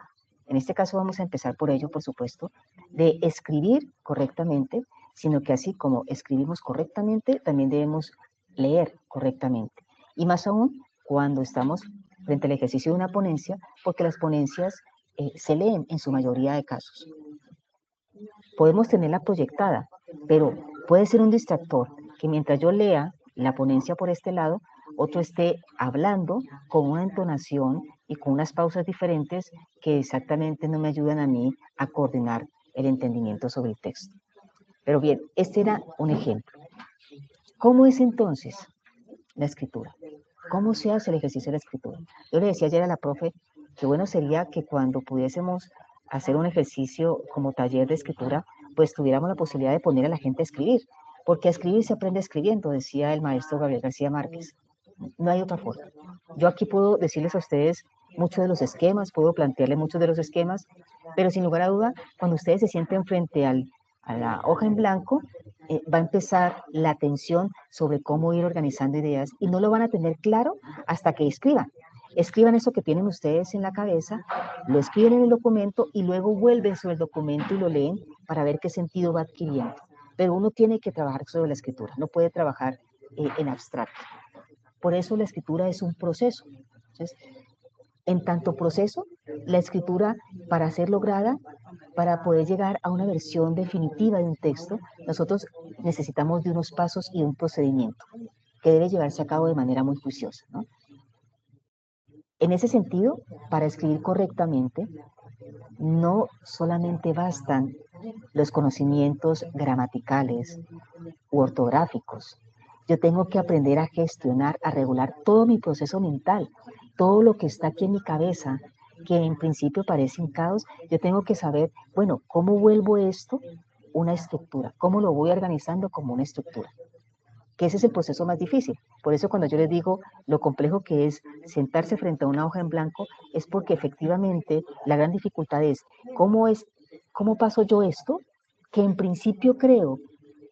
en este caso vamos a empezar por ello, por supuesto, de escribir correctamente, sino que así como escribimos correctamente, también debemos leer correctamente. Y más aún cuando estamos frente al ejercicio de una ponencia, porque las ponencias se leen en su mayoría de casos. Podemos tenerla proyectada, pero puede ser un distractor que mientras yo lea la ponencia por este lado, otro esté hablando con una entonación y con unas pausas diferentes que exactamente no me ayudan a mí a coordinar el entendimiento sobre el texto. Pero bien, este era un ejemplo. ¿Cómo es entonces la escritura? ¿Cómo se hace el ejercicio de la escritura? Yo le decía ayer a la profe que bueno sería que cuando pudiésemos hacer un ejercicio como taller de escritura, pues tuviéramos la posibilidad de poner a la gente a escribir, porque a escribir se aprende escribiendo, decía el maestro Gabriel García Márquez. No hay otra forma. Yo aquí puedo decirles a ustedes muchos de los esquemas, puedo plantearles muchos de los esquemas, pero sin lugar a duda, cuando ustedes se sienten frente a la hoja en blanco, va a empezar la atención sobre cómo ir organizando ideas y no lo van a tener claro hasta que escriban. Escriban eso que tienen ustedes en la cabeza, lo escriben en el documento y luego vuelven sobre el documento y lo leen para ver qué sentido va adquiriendo. Pero uno tiene que trabajar sobre la escritura, no puede trabajar en abstracto. Por eso la escritura es un proceso. Entonces, en tanto proceso, la escritura, para ser lograda, para poder llegar a una versión definitiva de un texto, nosotros necesitamos de unos pasos y un procedimiento que debe llevarse a cabo de manera muy juiciosa, ¿no? En ese sentido, para escribir correctamente, no solamente bastan los conocimientos gramaticales u ortográficos. Yo tengo que aprender a gestionar, a regular todo mi proceso mental, todo lo que está aquí en mi cabeza, que en principio parece un caos. Yo tengo que saber, bueno, ¿cómo vuelvo esto una estructura? ¿Cómo lo voy organizando como una estructura? Que ese es el proceso más difícil. Por eso cuando yo les digo lo complejo que es sentarse frente a una hoja en blanco, es porque efectivamente la gran dificultad es cómo paso yo esto, que en principio creo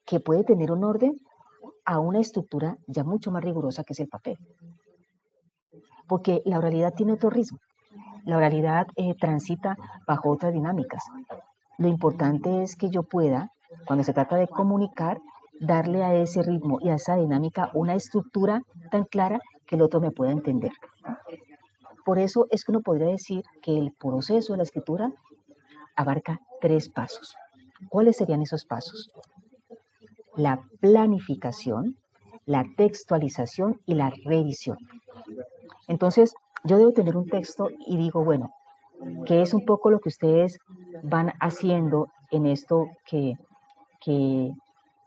que puede tener un orden, a una estructura ya mucho más rigurosa que es el papel. Porque la oralidad tiene otro ritmo. La oralidad transita bajo otras dinámicas. Lo importante es que yo pueda, cuando se trata de comunicar, darle a ese ritmo y a esa dinámica una estructura tan clara que el otro me pueda entender. Por eso es que uno podría decir que el proceso de la escritura abarca 3 pasos. ¿Cuáles serían esos pasos? La planificación, la textualización y la revisión. Entonces, yo debo tener un texto y digo, bueno, ¿qué es un poco lo que ustedes van haciendo en esto que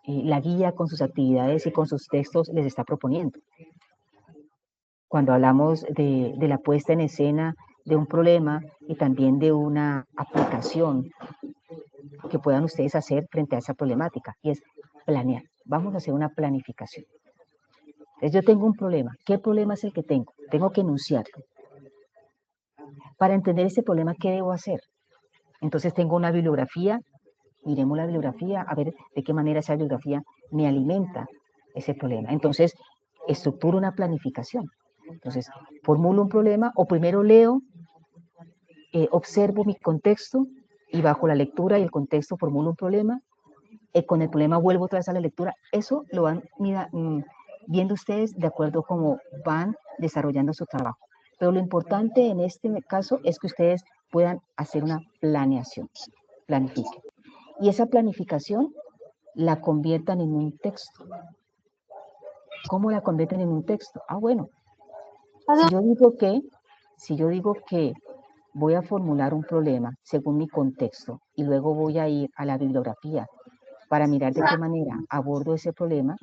la guía con sus actividades y con sus textos les está proponiendo? Cuando hablamos de la puesta en escena de un problema y también de una aplicación que puedan ustedes hacer frente a esa problemática, y es planear. Vamos a hacer una planificación. Entonces yo tengo un problema. ¿Qué problema es el que tengo? Tengo que enunciarlo. Para entender ese problema, ¿qué debo hacer? Entonces tengo una bibliografía. Miremos la bibliografía, a ver de qué manera esa bibliografía me alimenta ese problema. Entonces, estructuro una planificación. Entonces, formulo un problema o primero leo, observo mi contexto y bajo la lectura y el contexto formulo un problema. Con el problema vuelvo otra vez a la lectura. Eso lo van viendo ustedes de acuerdo a cómo van desarrollando su trabajo. Pero lo importante en este caso es que ustedes puedan hacer una planeación, planifiquen. Y esa planificación la conviertan en un texto. ¿Cómo la convierten en un texto? Ah, bueno, si yo digo que voy a formular un problema según mi contexto y luego voy a ir a la bibliografía para mirar de qué manera abordo ese problema,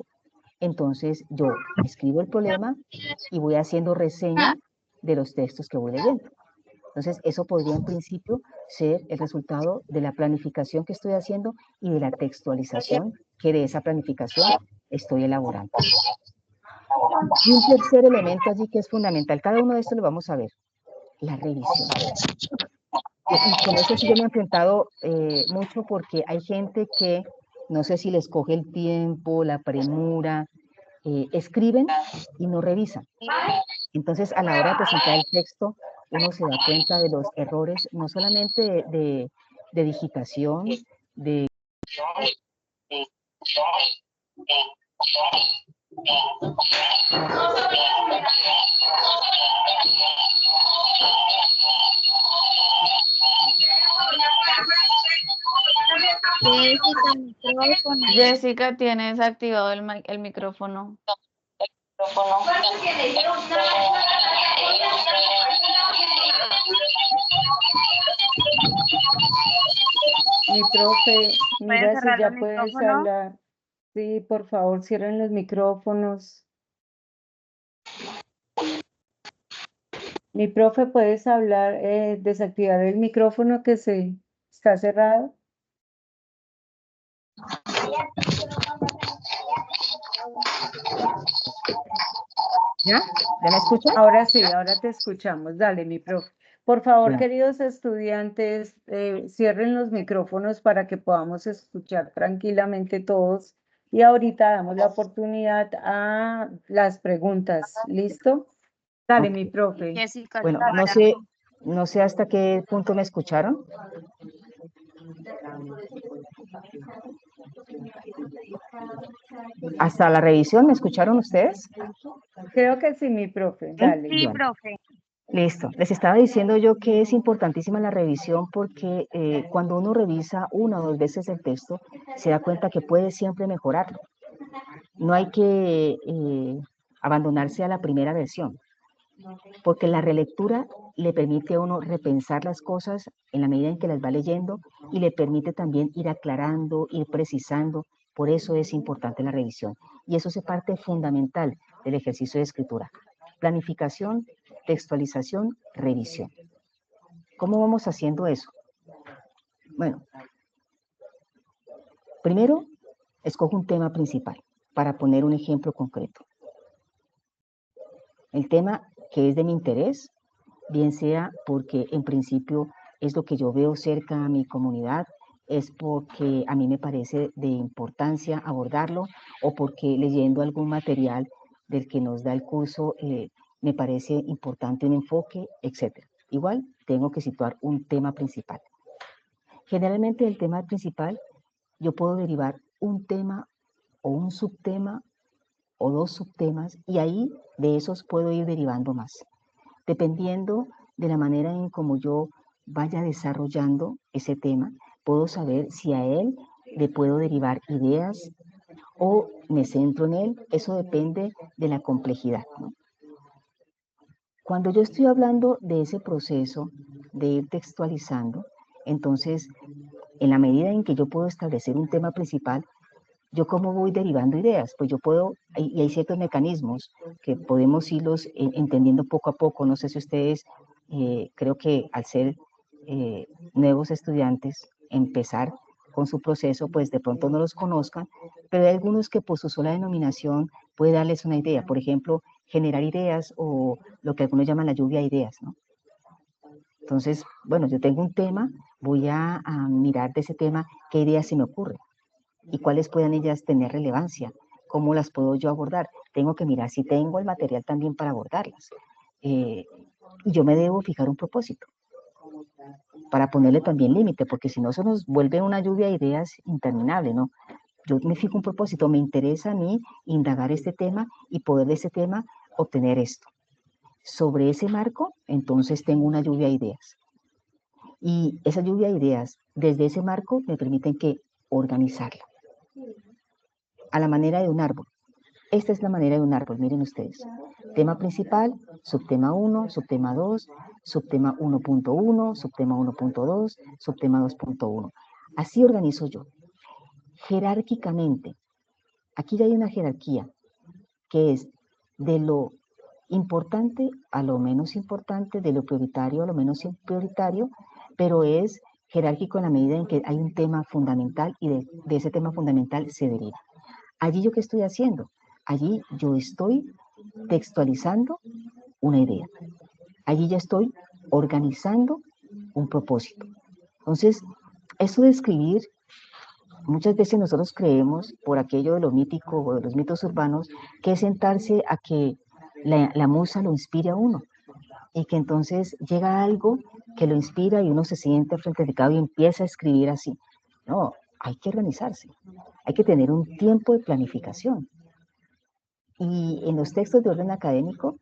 entonces yo escribo el problema y voy haciendo reseña de los textos que voy leyendo. Entonces, eso podría en principio ser el resultado de la planificación que estoy haciendo y de la textualización que de esa planificación estoy elaborando. Y un tercer elemento allí que es fundamental, cada uno de estos lo vamos a ver, la revisión. Y con eso sí yo me he enfrentado mucho porque hay gente que no sé si les coge el tiempo, la premura, escriben y no revisan. Entonces, a la hora de presentar el texto, uno se da cuenta de los errores, no solamente de digitación, de... Jessica, tienes activado el micrófono. Mi profe, mira si cerrar ya el puedes micrófono? hablar. Sí, por favor, cierren los micrófonos. Mi profe, ¿puedes hablar, desactivar el micrófono que se está cerrado? ¿Ya? ¿Ya me escuchan? Ahora sí, ahora te escuchamos. Dale, mi profe. Por favor, Bueno. queridos estudiantes, cierren los micrófonos para que podamos escuchar tranquilamente todos. Y ahorita damos la oportunidad a las preguntas. ¿Listo? Dale, Ok. mi profe. Jessica, Bueno, para. no sé hasta qué punto me escucharon. ¿Hasta la revisión me escucharon ustedes? Creo que sí, mi profe. Dale. Sí, Bueno. profe. Listo. Les estaba diciendo yo que es importantísima la revisión porque cuando uno revisa una o dos veces el texto, se da cuenta que puede siempre mejorarlo. No hay que abandonarse a la primera versión, porque la relectura le permite a uno repensar las cosas en la medida en que las va leyendo y le permite también ir aclarando, ir precisando. Por eso es importante la revisión. Y eso es parte fundamental del ejercicio de escritura. Planificación, textualización, revisión. ¿Cómo vamos haciendo eso? Bueno, primero, escojo un tema principal para poner un ejemplo concreto. El tema que es de mi interés, bien sea porque en principio es lo que yo veo cerca a mi comunidad, es porque a mí me parece de importancia abordarlo o porque leyendo algún material del que nos da el curso me parece importante un enfoque, etc. Igual tengo que situar un tema principal. Generalmente del tema principal yo puedo derivar un tema o un subtema o dos subtemas y ahí de esos puedo ir derivando más. Dependiendo de la manera en cómo yo vaya desarrollando ese tema, puedo saber si a él le puedo derivar ideas o me centro en él. Eso depende de la complejidad, ¿no? Cuando yo estoy hablando de ese proceso de ir textualizando, entonces, en la medida en que yo puedo establecer un tema principal, ¿yo cómo voy derivando ideas? Pues yo puedo, y hay ciertos mecanismos que podemos irlos entendiendo poco a poco. No sé si ustedes, creo que al ser nuevos estudiantes, empezar con su proceso, pues de pronto no los conozcan, pero hay algunos que por su sola denominación puede darles una idea. Por ejemplo, generar ideas o lo que algunos llaman la lluvia de ideas, ¿no? Entonces, bueno, yo tengo un tema, voy a mirar de ese tema qué ideas se me ocurren y cuáles puedan ellas tener relevancia, cómo las puedo yo abordar. Tengo que mirar si tengo el material también para abordarlas. Y yo me debo fijar un propósito para ponerle también límite, porque si no se nos vuelve una lluvia de ideas interminable, ¿no? Yo me fijo un propósito, me interesa a mí indagar este tema y poder de ese tema obtener esto. Sobre ese marco, entonces tengo una lluvia de ideas. Y esa lluvia de ideas, desde ese marco, me permiten que organizarla. a la manera de un árbol. Esta es la manera de un árbol, miren ustedes. Tema principal, subtema 1, subtema 2, subtema 1.1, subtema 1.2, subtema 2.1. Así organizo yo. Jerárquicamente, aquí ya hay una jerarquía, que es de lo importante a lo menos importante, de lo prioritario a lo menos prioritario, pero es jerárquico en la medida en que hay un tema fundamental y de ese tema fundamental se deriva. Allí yo, ¿qué estoy haciendo? Allí yo estoy textualizando una idea. Allí ya estoy organizando un propósito. Entonces, eso de escribir, muchas veces nosotros creemos, por aquello de lo mítico o de los mitos urbanos, que es sentarse a que la musa lo inspire a uno y que entonces llega algo que lo inspira y uno se siente frente al teclado y empieza a escribir así. No, hay que organizarse, hay que tener un tiempo de planificación. Y en los textos de orden académico,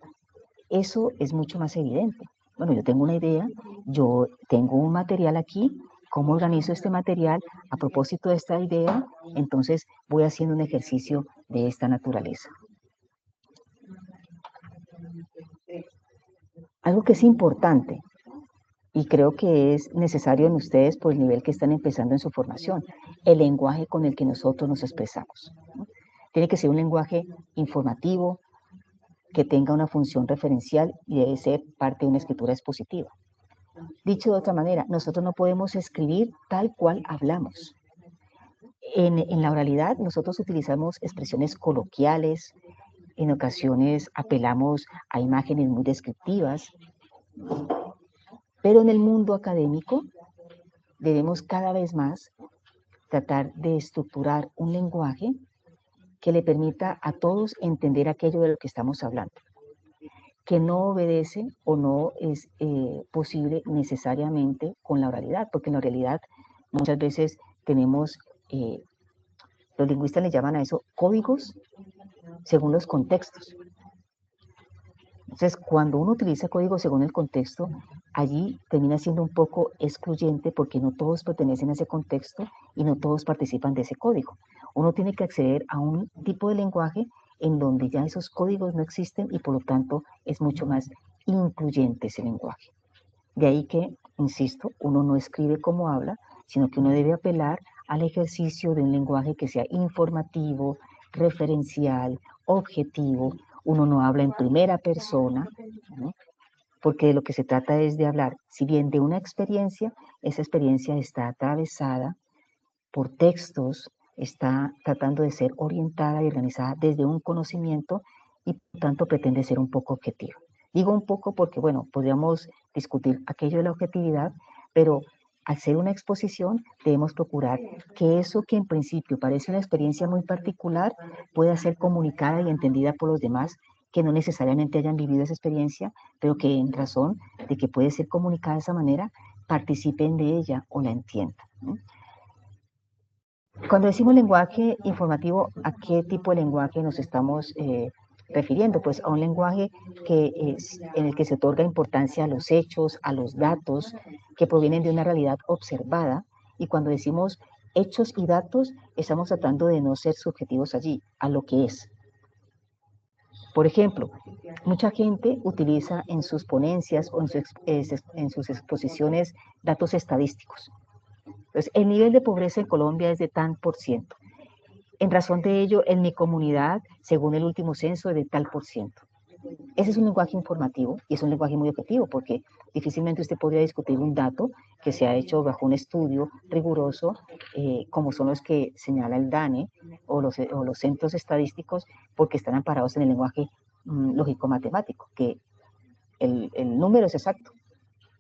eso es mucho más evidente. Bueno, yo tengo una idea, yo tengo un material aquí, ¿cómo organizo este material a propósito de esta idea? Entonces voy haciendo un ejercicio de esta naturaleza. Algo que es importante y creo que es necesario en ustedes por el nivel que están empezando en su formación, el lenguaje con el que nosotros nos expresamos, ¿no? Tiene que ser un lenguaje informativo, que tenga una función referencial y debe ser parte de una escritura expositiva. Dicho de otra manera, nosotros no podemos escribir tal cual hablamos. En la oralidad nosotros utilizamos expresiones coloquiales, en ocasiones apelamos a imágenes muy descriptivas, pero en el mundo académico debemos cada vez más tratar de estructurar un lenguaje que le permita a todos entender aquello de lo que estamos hablando, que no obedece o no es posible necesariamente con la oralidad, porque en la oralidad muchas veces tenemos, los lingüistas le llaman a eso códigos según los contextos. Entonces, cuando uno utiliza códigos según el contexto, allí termina siendo un poco excluyente porque no todos pertenecen a ese contexto y no todos participan de ese código. Uno tiene que acceder a un tipo de lenguaje en donde ya esos códigos no existen y por lo tanto es mucho más incluyente ese lenguaje. De ahí que, insisto, uno no escribe como habla, sino que uno debe apelar al ejercicio de un lenguaje que sea informativo, referencial, objetivo. Uno no habla en primera persona, ¿no? Porque de lo que se trata es de hablar, si bien de una experiencia, esa experiencia está atravesada por textos, está tratando de ser orientada y organizada desde un conocimiento y por tanto pretende ser un poco objetiva. Digo un poco porque, bueno, podríamos discutir aquello de la objetividad, pero al ser una exposición debemos procurar que eso que en principio parece una experiencia muy particular pueda ser comunicada y entendida por los demás que no necesariamente hayan vivido esa experiencia, pero que en razón de que puede ser comunicada de esa manera, participen de ella o la entiendan, ¿no? Cuando decimos lenguaje informativo, ¿a qué tipo de lenguaje nos estamos refiriendo? Pues a un lenguaje en el que se otorga importancia a los hechos, a los datos que provienen de una realidad observada. Y cuando decimos hechos y datos, estamos tratando de no ser subjetivos allí, a lo que es. Por ejemplo, mucha gente utiliza en sus ponencias o en sus exposiciones datos estadísticos. Entonces, el nivel de pobreza en Colombia es de tan por ciento. En razón de ello, en mi comunidad, según el último censo, es de tal por ciento. Ese es un lenguaje informativo y es un lenguaje muy objetivo porque difícilmente usted podría discutir un dato que se ha hecho bajo un estudio riguroso, como son los que señala el DANE o los centros estadísticos, porque están amparados en el lenguaje lógico-matemático, que el número es exacto.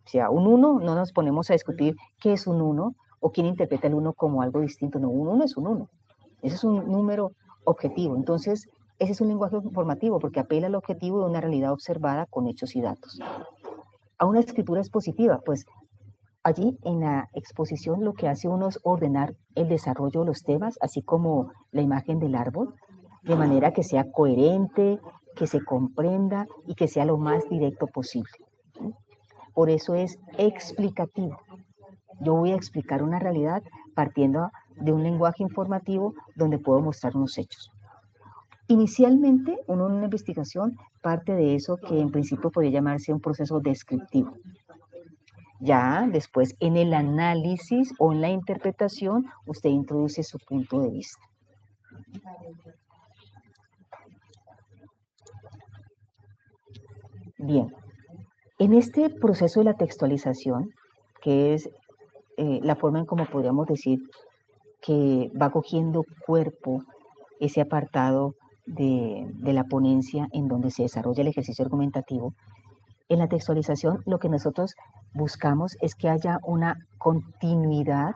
O sea, un 1, no nos ponemos a discutir qué es un 1 o quién interpreta el 1 como algo distinto. No, un 1 es un 1. Ese es un número objetivo. Entonces, ese es un lenguaje informativo porque apela al objetivo de una realidad observada con hechos y datos. A una escritura expositiva, pues allí en la exposición lo que hace uno es ordenar el desarrollo de los temas, así como la imagen del árbol, de manera que sea coherente, que se comprenda y que sea lo más directo posible. Por eso es explicativo. Yo voy a explicar una realidad partiendo de un lenguaje informativo donde puedo mostrar unos hechos. Inicialmente, uno en una investigación parte de eso que en principio podría llamarse un proceso descriptivo. Ya después, en el análisis o en la interpretación, usted introduce su punto de vista. Bien, en este proceso de la textualización, que es la forma en cómo podríamos decir que va cogiendo cuerpo ese apartado de la ponencia en donde se desarrolla el ejercicio argumentativo, en la textualización lo que nosotros buscamos es que haya una continuidad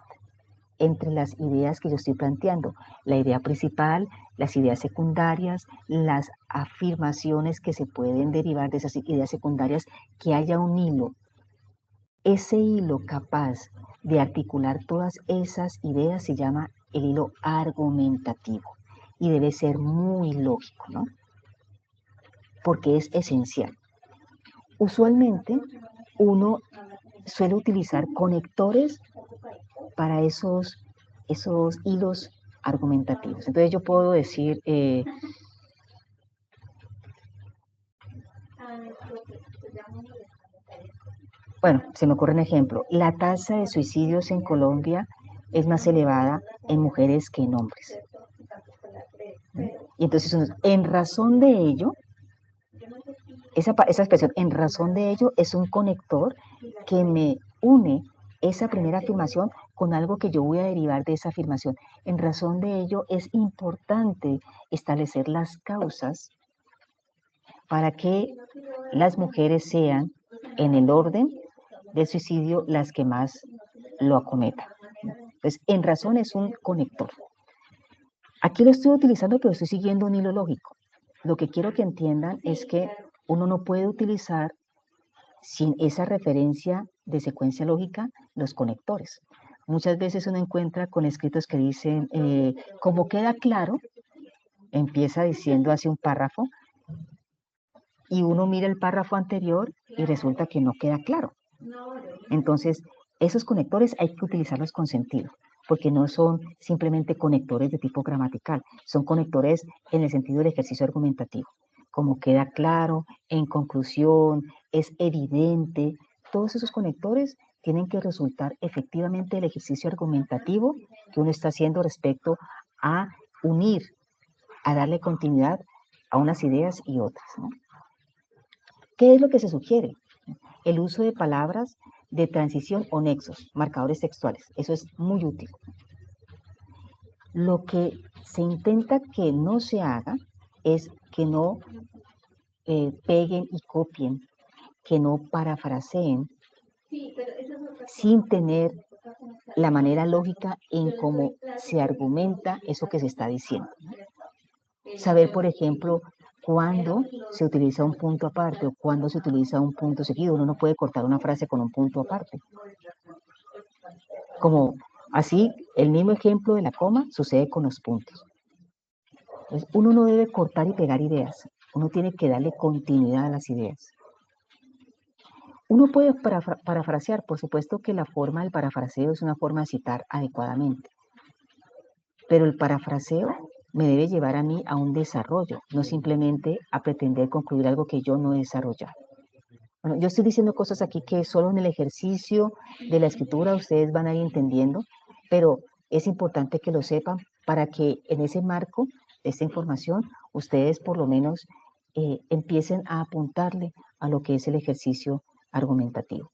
entre las ideas que yo estoy planteando, la idea principal, las ideas secundarias, las afirmaciones que se pueden derivar de esas ideas secundarias, que haya un hilo. Ese hilo capaz de articular todas esas ideas se llama el hilo argumentativo y debe ser muy lógico, ¿no? Porque es esencial. Usualmente uno suele utilizar conectores para esos hilos argumentativos. Entonces yo puedo decir, bueno, se me ocurre un ejemplo, la tasa de suicidios en Colombia es más elevada en mujeres que en hombres. Y entonces, en razón de ello, esa expresión, en razón de ello, es un conector que me une esa primera afirmación con algo que yo voy a derivar de esa afirmación. En razón de ello, es importante establecer las causas para que las mujeres sean, en el orden del suicidio, las que más lo acometan. Entonces, en razón es un conector. Aquí lo estoy utilizando, pero estoy siguiendo un hilo lógico. Lo que quiero que entiendan es que uno no puede utilizar sin esa referencia de secuencia lógica los conectores. Muchas veces uno encuentra con escritos que dicen, como queda claro, empieza diciendo hace un párrafo, y uno mira el párrafo anterior y resulta que no queda claro. Entonces, esos conectores hay que utilizarlos con sentido, porque no son simplemente conectores de tipo gramatical, son conectores en el sentido del ejercicio argumentativo. Como queda claro, en conclusión, es evidente, todos esos conectores tienen que resultar efectivamente del ejercicio argumentativo que uno está haciendo respecto a unir, a darle continuidad a unas ideas y otras, ¿no? ¿Qué es lo que se sugiere? El uso de palabras de transición o nexos, marcadores textuales. Eso es muy útil. Lo que se intenta que no se haga es que no peguen y copien, que no parafraseen sin tener la manera lógica en cómo se argumenta eso que se está diciendo. Saber, por ejemplo, cuándo se utiliza un punto aparte o cuándo se utiliza un punto seguido. Uno no puede cortar una frase con un punto aparte. Como así, el mismo ejemplo de la coma sucede con los puntos. Entonces, uno no debe cortar y pegar ideas. Uno tiene que darle continuidad a las ideas. Uno puede parafrasear, por supuesto que la forma del parafraseo es una forma de citar adecuadamente. Pero el parafraseo me debe llevar a mí a un desarrollo, no simplemente a pretender concluir algo que yo no he desarrollado. Bueno, yo estoy diciendo cosas aquí que solo en el ejercicio de la escritura ustedes van a ir entendiendo, pero es importante que lo sepan para que en ese marco de esta información ustedes por lo menos empiecen a apuntarle a lo que es el ejercicio argumentativo.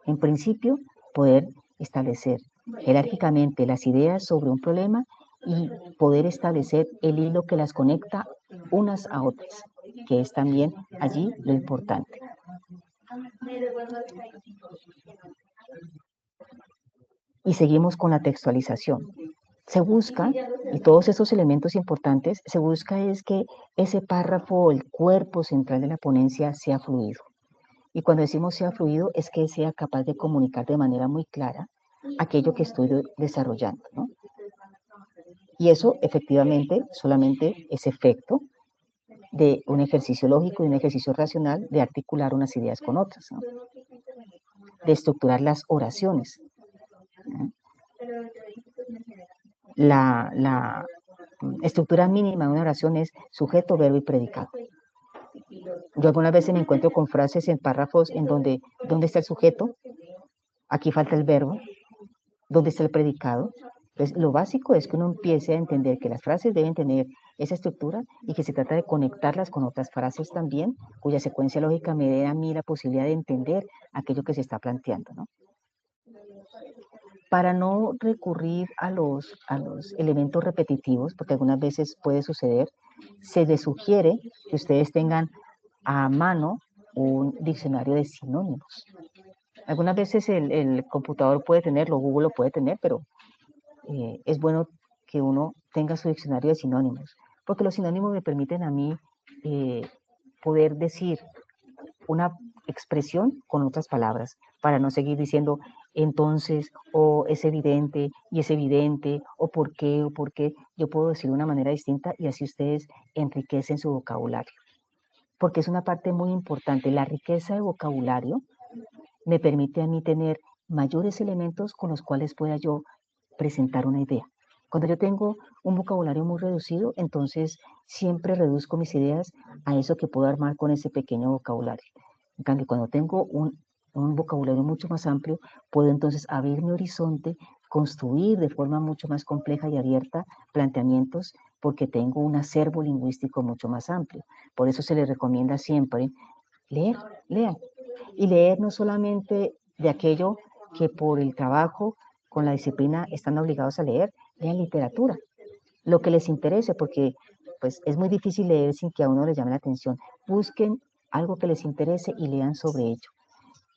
En principio, poder establecer jerárquicamente las ideas sobre un problema y poder establecer el hilo que las conecta unas a otras, que es también allí lo importante. Y seguimos con la textualización. Se busca, y todos estos elementos importantes, se busca es que ese párrafo, el cuerpo central de la ponencia sea fluido. Y cuando decimos sea fluido, es que sea capaz de comunicar de manera muy clara aquello que estoy desarrollando, ¿no? Y eso efectivamente solamente es efecto de un ejercicio lógico y un ejercicio racional de articular unas ideas con otras, ¿no? De estructurar las oraciones, ¿no? la estructura mínima de una oración es sujeto, verbo y predicado. Yo algunas veces me encuentro con frases en párrafos en donde, ¿dónde está el sujeto? Aquí falta el verbo. ¿Dónde está el predicado? Entonces, lo básico es que uno empiece a entender que las frases deben tener esa estructura y que se trata de conectarlas con otras frases también, cuya secuencia lógica me dé a mí la posibilidad de entender aquello que se está planteando, ¿no? Para no recurrir a los elementos repetitivos, porque algunas veces puede suceder, se les sugiere que ustedes tengan a mano un diccionario de sinónimos. Algunas veces el computador puede tenerlo, Google lo puede tener, pero es bueno que uno tenga su diccionario de sinónimos, porque los sinónimos me permiten a mí poder decir una expresión con otras palabras, para no seguir diciendo entonces, o es evidente, y es evidente, o por qué, yo puedo decir de una manera distinta y así ustedes enriquecen su vocabulario, porque es una parte muy importante. La riqueza de vocabulario me permite a mí tener mayores elementos con los cuales pueda yo presentar una idea. Cuando yo tengo un vocabulario muy reducido, entonces siempre reduzco mis ideas a eso que puedo armar con ese pequeño vocabulario. En cambio, cuando tengo un vocabulario mucho más amplio, puedo entonces abrir mi horizonte, construir de forma mucho más compleja y abierta planteamientos, porque tengo un acervo lingüístico mucho más amplio. Por eso se les recomienda siempre leer, lean. Y leer no solamente de aquello que por el trabajo, con la disciplina, están obligados a leer, lean literatura, lo que les interese, porque pues es muy difícil leer sin que a uno le llame la atención. Busquen algo que les interese y lean sobre ello.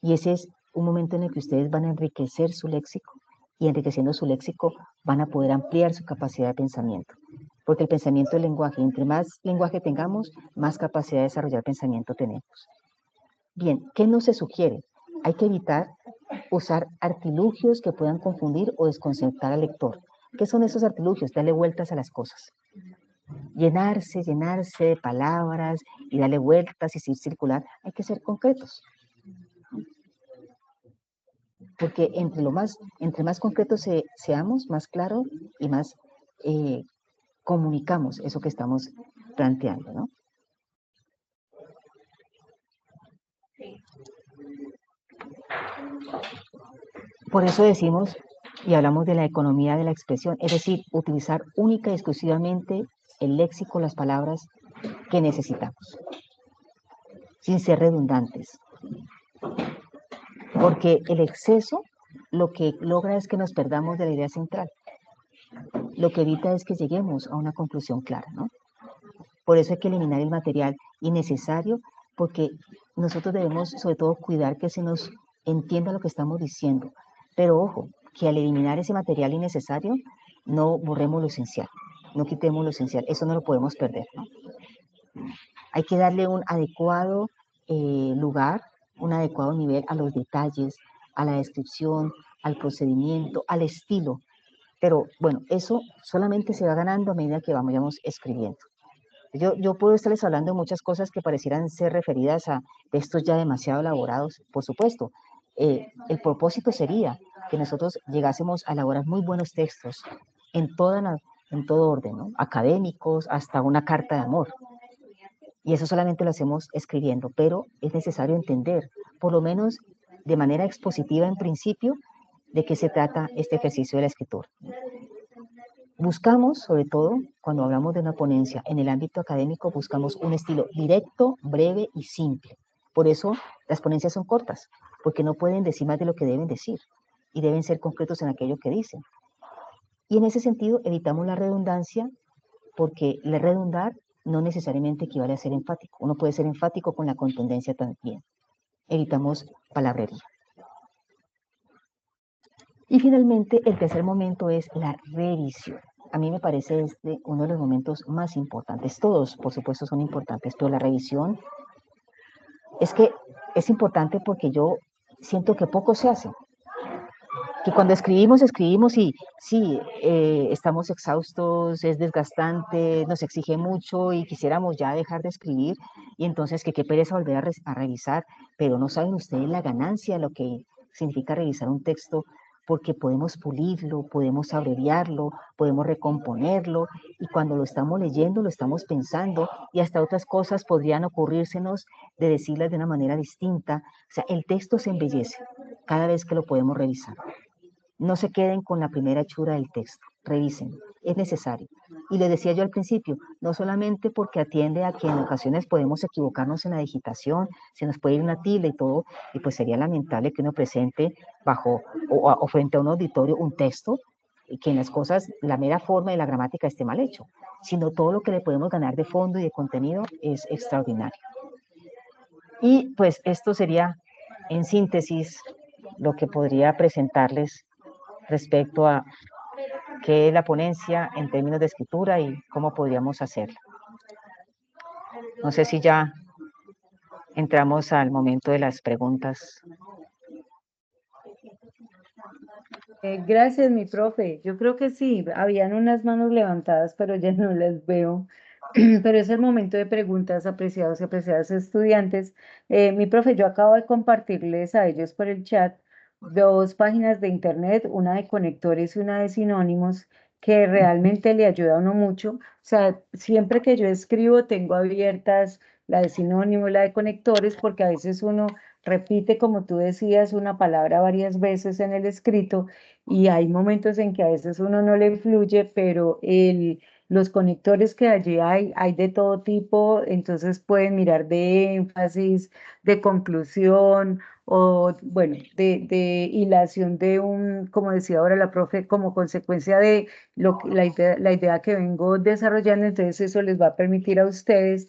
Y ese es un momento en el que ustedes van a enriquecer su léxico, y enriqueciendo su léxico van a poder ampliar su capacidad de pensamiento. Porque el pensamiento es lenguaje, entre más lenguaje tengamos, más capacidad de desarrollar pensamiento tenemos. Bien, ¿qué no se sugiere? Hay que evitar usar artilugios que puedan confundir o desconcertar al lector. ¿Qué son esos artilugios? Darle vueltas a las cosas. Llenarse de palabras y darle vueltas y seguir circular. Hay que ser concretos. Porque entre más concretos seamos, más claro y más comunicamos eso que estamos planteando, ¿no? Por eso decimos y hablamos de la economía de la expresión, es decir, utilizar única y exclusivamente el léxico, las palabras que necesitamos, sin ser redundantes. Porque el exceso lo que logra es que nos perdamos de la idea central. Lo que evita es que lleguemos a una conclusión clara, ¿no? Por eso hay que eliminar el material innecesario, porque nosotros debemos sobre todo cuidar que se nos entienda lo que estamos diciendo. Pero ojo, que al eliminar ese material innecesario, no borremos lo esencial, no quitemos lo esencial, eso no lo podemos perder, ¿no? Hay que darle un adecuado lugar, un adecuado nivel a los detalles, a la descripción, al procedimiento, al estilo. Pero bueno, eso solamente se va ganando a medida que vayamos escribiendo. Yo puedo estarles hablando de muchas cosas que parecieran ser referidas a textos ya demasiado elaborados, por supuesto. El propósito sería que nosotros llegásemos a elaborar muy buenos textos en todo orden, ¿no? Académicos, hasta una carta de amor. Y eso solamente lo hacemos escribiendo, pero es necesario entender, por lo menos de manera expositiva en principio, de qué se trata este ejercicio de la escritura. Buscamos, sobre todo, cuando hablamos de una ponencia en el ámbito académico, buscamos un estilo directo, breve y simple. Por eso las ponencias son cortas, porque no pueden decir más de lo que deben decir y deben ser concretos en aquello que dicen. Y en ese sentido evitamos la redundancia, porque el redundar no necesariamente equivale a ser enfático. Uno puede ser enfático con la contundencia también. Evitamos palabrería. Y finalmente, el tercer momento es la revisión. A mí me parece uno de los momentos más importantes. Todos, por supuesto, son importantes, pero la revisión es que es importante porque yo siento que poco se hace. Que cuando escribimos y sí, estamos exhaustos, es desgastante, nos exige mucho y quisiéramos ya dejar de escribir, y entonces que qué pereza volver a revisar, pero no saben ustedes la ganancia, lo que significa revisar un texto porque podemos pulirlo, podemos abreviarlo, podemos recomponerlo, y cuando lo estamos leyendo, lo estamos pensando, y hasta otras cosas podrían ocurrírsenos de decirlas de una manera distinta. O sea, el texto se embellece cada vez que lo podemos revisar. No se queden con la primera hechura del texto, revisen, es necesario. Y les decía yo al principio, no solamente porque atiende a que en ocasiones podemos equivocarnos en la digitación, se nos puede ir una tilde y todo, y pues sería lamentable que uno presente bajo o frente a un auditorio un texto y que en las cosas, la mera forma y la gramática esté mal hecho, sino todo lo que le podemos ganar de fondo y de contenido es extraordinario. Y pues esto sería, en síntesis, lo que podría presentarles respecto a qué es la ponencia en términos de escritura y cómo podríamos hacerla. No sé si ya entramos al momento de las preguntas. Gracias, mi profe. Yo creo que sí, habían unas manos levantadas, pero ya no las veo. Pero es el momento de preguntas, apreciados y apreciadas estudiantes. Mi profe, yo acabo de compartirles a ellos por el chat 2 páginas de internet, una de conectores y una de sinónimos, que realmente le ayuda a uno mucho. O sea, siempre que yo escribo, tengo abiertas la de sinónimos, la de conectores, porque a veces uno repite, como tú decías, una palabra varias veces en el escrito y hay momentos en que a veces uno no le fluye, pero los conectores que allí hay de todo tipo, entonces pueden mirar de énfasis, de conclusión o, bueno, de hilación de como decía ahora la profe, como consecuencia de la idea que vengo desarrollando, entonces eso les va a permitir a ustedes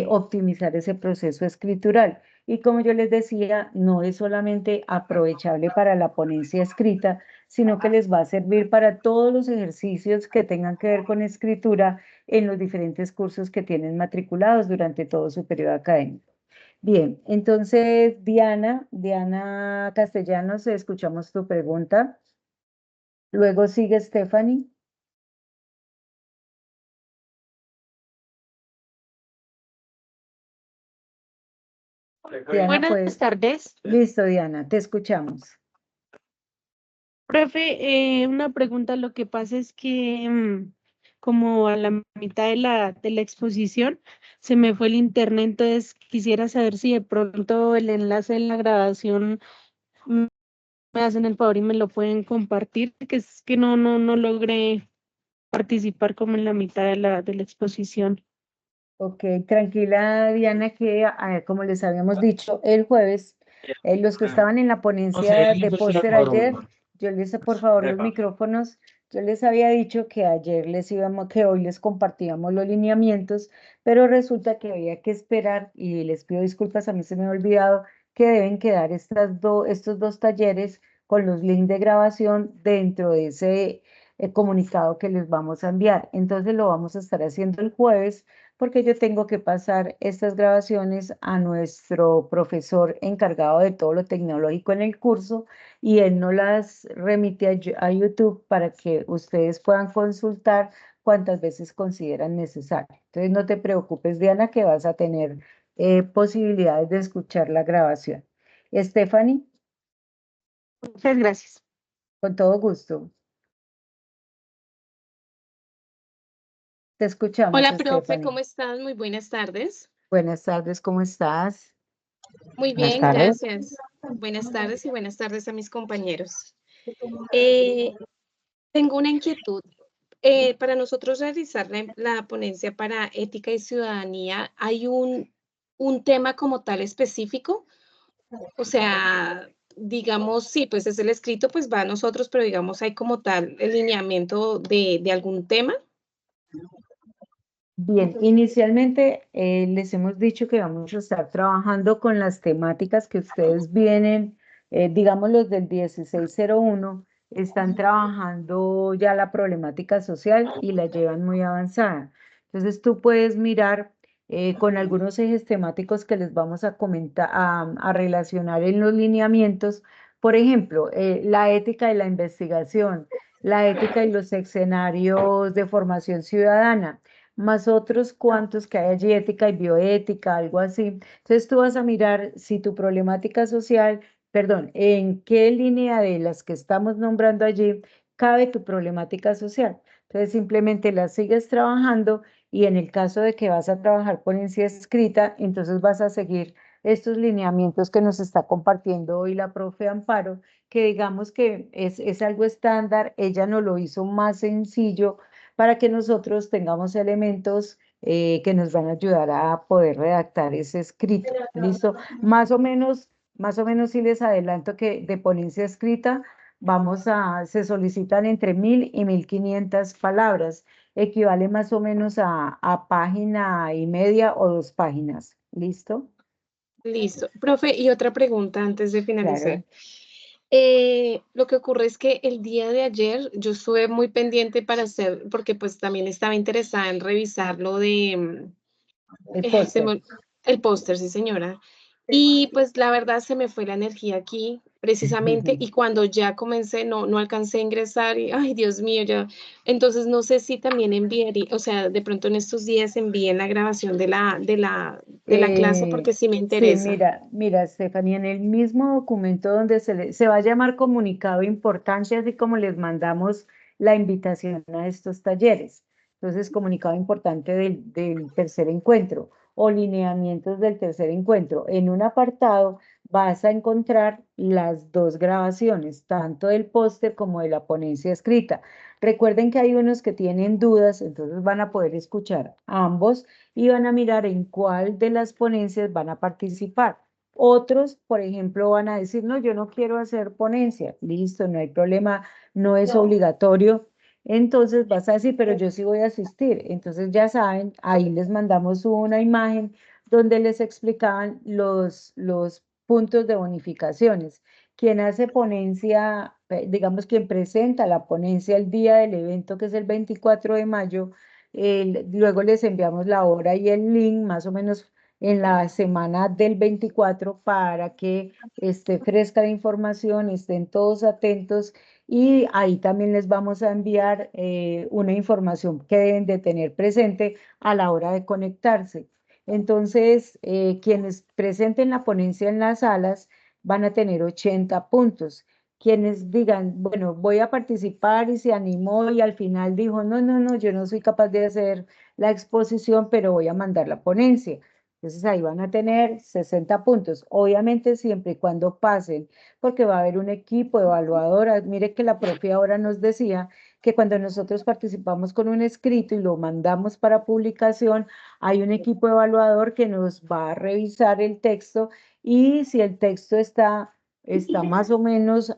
optimizar ese proceso escritural. Y como yo les decía, no es solamente aprovechable para la ponencia escrita, sino que les va a servir para todos los ejercicios que tengan que ver con escritura en los diferentes cursos que tienen matriculados durante todo su periodo académico. Bien, entonces Diana Castellanos, escuchamos tu pregunta. Luego sigue Stephanie. Diana, Buenas pues, tardes. listo, Diana, te escuchamos. Profe, una pregunta. Lo que pasa es que como a la mitad de la exposición se me fue el internet, entonces quisiera saber si de pronto el enlace de la grabación mm, me hacen el favor y me lo pueden compartir, que es que no logré participar como en la mitad de la exposición. Ok, tranquila Diana, que como les habíamos dicho el jueves, los que estaban en la ponencia de póster ayer, yo les, por favor, los micrófonos, yo les había dicho que ayer que hoy les compartíamos los lineamientos, pero resulta que había que esperar, y les pido disculpas, a mí se me ha olvidado, que deben quedar estos 2 talleres con los links de grabación dentro de ese comunicado que les vamos a enviar. Entonces lo vamos a estar haciendo el jueves porque yo tengo que pasar estas grabaciones a nuestro profesor encargado de todo lo tecnológico en el curso y él nos las remite a YouTube para que ustedes puedan consultar cuantas veces consideran necesario. Entonces no te preocupes, Diana, que vas a tener posibilidades de escuchar la grabación. Stephanie, Muchas gracias. con todo gusto. Te escuchamos, Hola, profe, Stephanie. ¿cómo estás? Muy buenas tardes. Buenas tardes, ¿cómo estás? Muy Buenas bien, tardes. gracias. Buenas tardes y buenas tardes a mis compañeros. Tengo una inquietud. Para nosotros realizar la ponencia para ética y ciudadanía, ¿hay un tema como tal específico? O sea, digamos, sí, pues es el escrito, pues va a nosotros, pero digamos, ¿hay como tal el lineamiento de algún tema? Bien, inicialmente les hemos dicho que vamos a estar trabajando con las temáticas que ustedes vienen, digamos los del 1601, están trabajando ya la problemática social y la llevan muy avanzada. Entonces tú puedes mirar con algunos ejes temáticos que les vamos a comentar, a relacionar en los lineamientos. Por ejemplo, la ética y la investigación, la ética y los escenarios de formación ciudadana más otros cuantos que hay allí, ética y bioética, algo así. Entonces tú vas a mirar si tu problemática social perdón, en qué línea de las que estamos nombrando allí cabe tu problemática social. Entonces simplemente la sigues trabajando y en el caso de que vas a trabajar ponencia escrita, entonces vas a seguir estos lineamientos que nos está compartiendo hoy la profe Amparo, que digamos que es algo estándar, ella nos lo hizo más sencillo para que nosotros tengamos elementos que nos van a ayudar a poder redactar ese escrito. ¿Listo? Más o menos sí les adelanto que de ponencia escrita se solicitan entre 1000 y 1500 palabras, equivale más o menos a página y media o 2 páginas. ¿Listo? Listo. Profe, y otra pregunta antes de finalizar. Claro. Lo que ocurre es que el día de ayer yo estuve muy pendiente para hacer, porque pues también estaba interesada en revisar lo de El póster. el póster, sí señora. Y pues la verdad se me fue la energía aquí precisamente y cuando ya comencé no alcancé a ingresar y ay Dios mío, ya. Entonces no sé si también enviaría, o sea, de pronto en estos días envíen la grabación de la clase porque sí me Sí, interesa. mira, Stephanie, en el mismo documento donde se va a llamar comunicado importante, así como les mandamos la invitación a estos talleres. Entonces, comunicado importante del tercer encuentro o lineamientos del tercer encuentro. En un apartado vas a encontrar las dos grabaciones, tanto del póster como de la ponencia escrita. Recuerden que hay unos que tienen dudas, entonces van a poder escuchar ambos y van a mirar en cuál de las ponencias van a participar. Otros, por ejemplo, van a decir, no, yo no quiero hacer ponencia. Listo, no hay problema, no es obligatorio. Entonces vas a decir, pero yo sí voy a asistir. Entonces ya saben, ahí les mandamos una imagen donde les explicaban los puntos de bonificaciones. Quien hace ponencia, digamos, quien presenta la ponencia el día del evento, que es el 24 de mayo, luego les enviamos la hora y el link más o menos en la semana del 24 para que esté fresca la información, estén todos atentos y ahí también les vamos a enviar una información que deben de tener presente a la hora de conectarse. Entonces, quienes presenten la ponencia en las salas van a tener 80 puntos. Quienes digan, bueno, voy a participar y se animó y al final dijo, no, yo no soy capaz de hacer la exposición, pero voy a mandar la ponencia. Entonces ahí van a tener 60 puntos, obviamente siempre y cuando pasen, porque va a haber un equipo evaluador. Mire que la profe ahora nos decía que cuando nosotros participamos con un escrito y lo mandamos para publicación, hay un equipo evaluador que nos va a revisar el texto y si el texto está más o menos,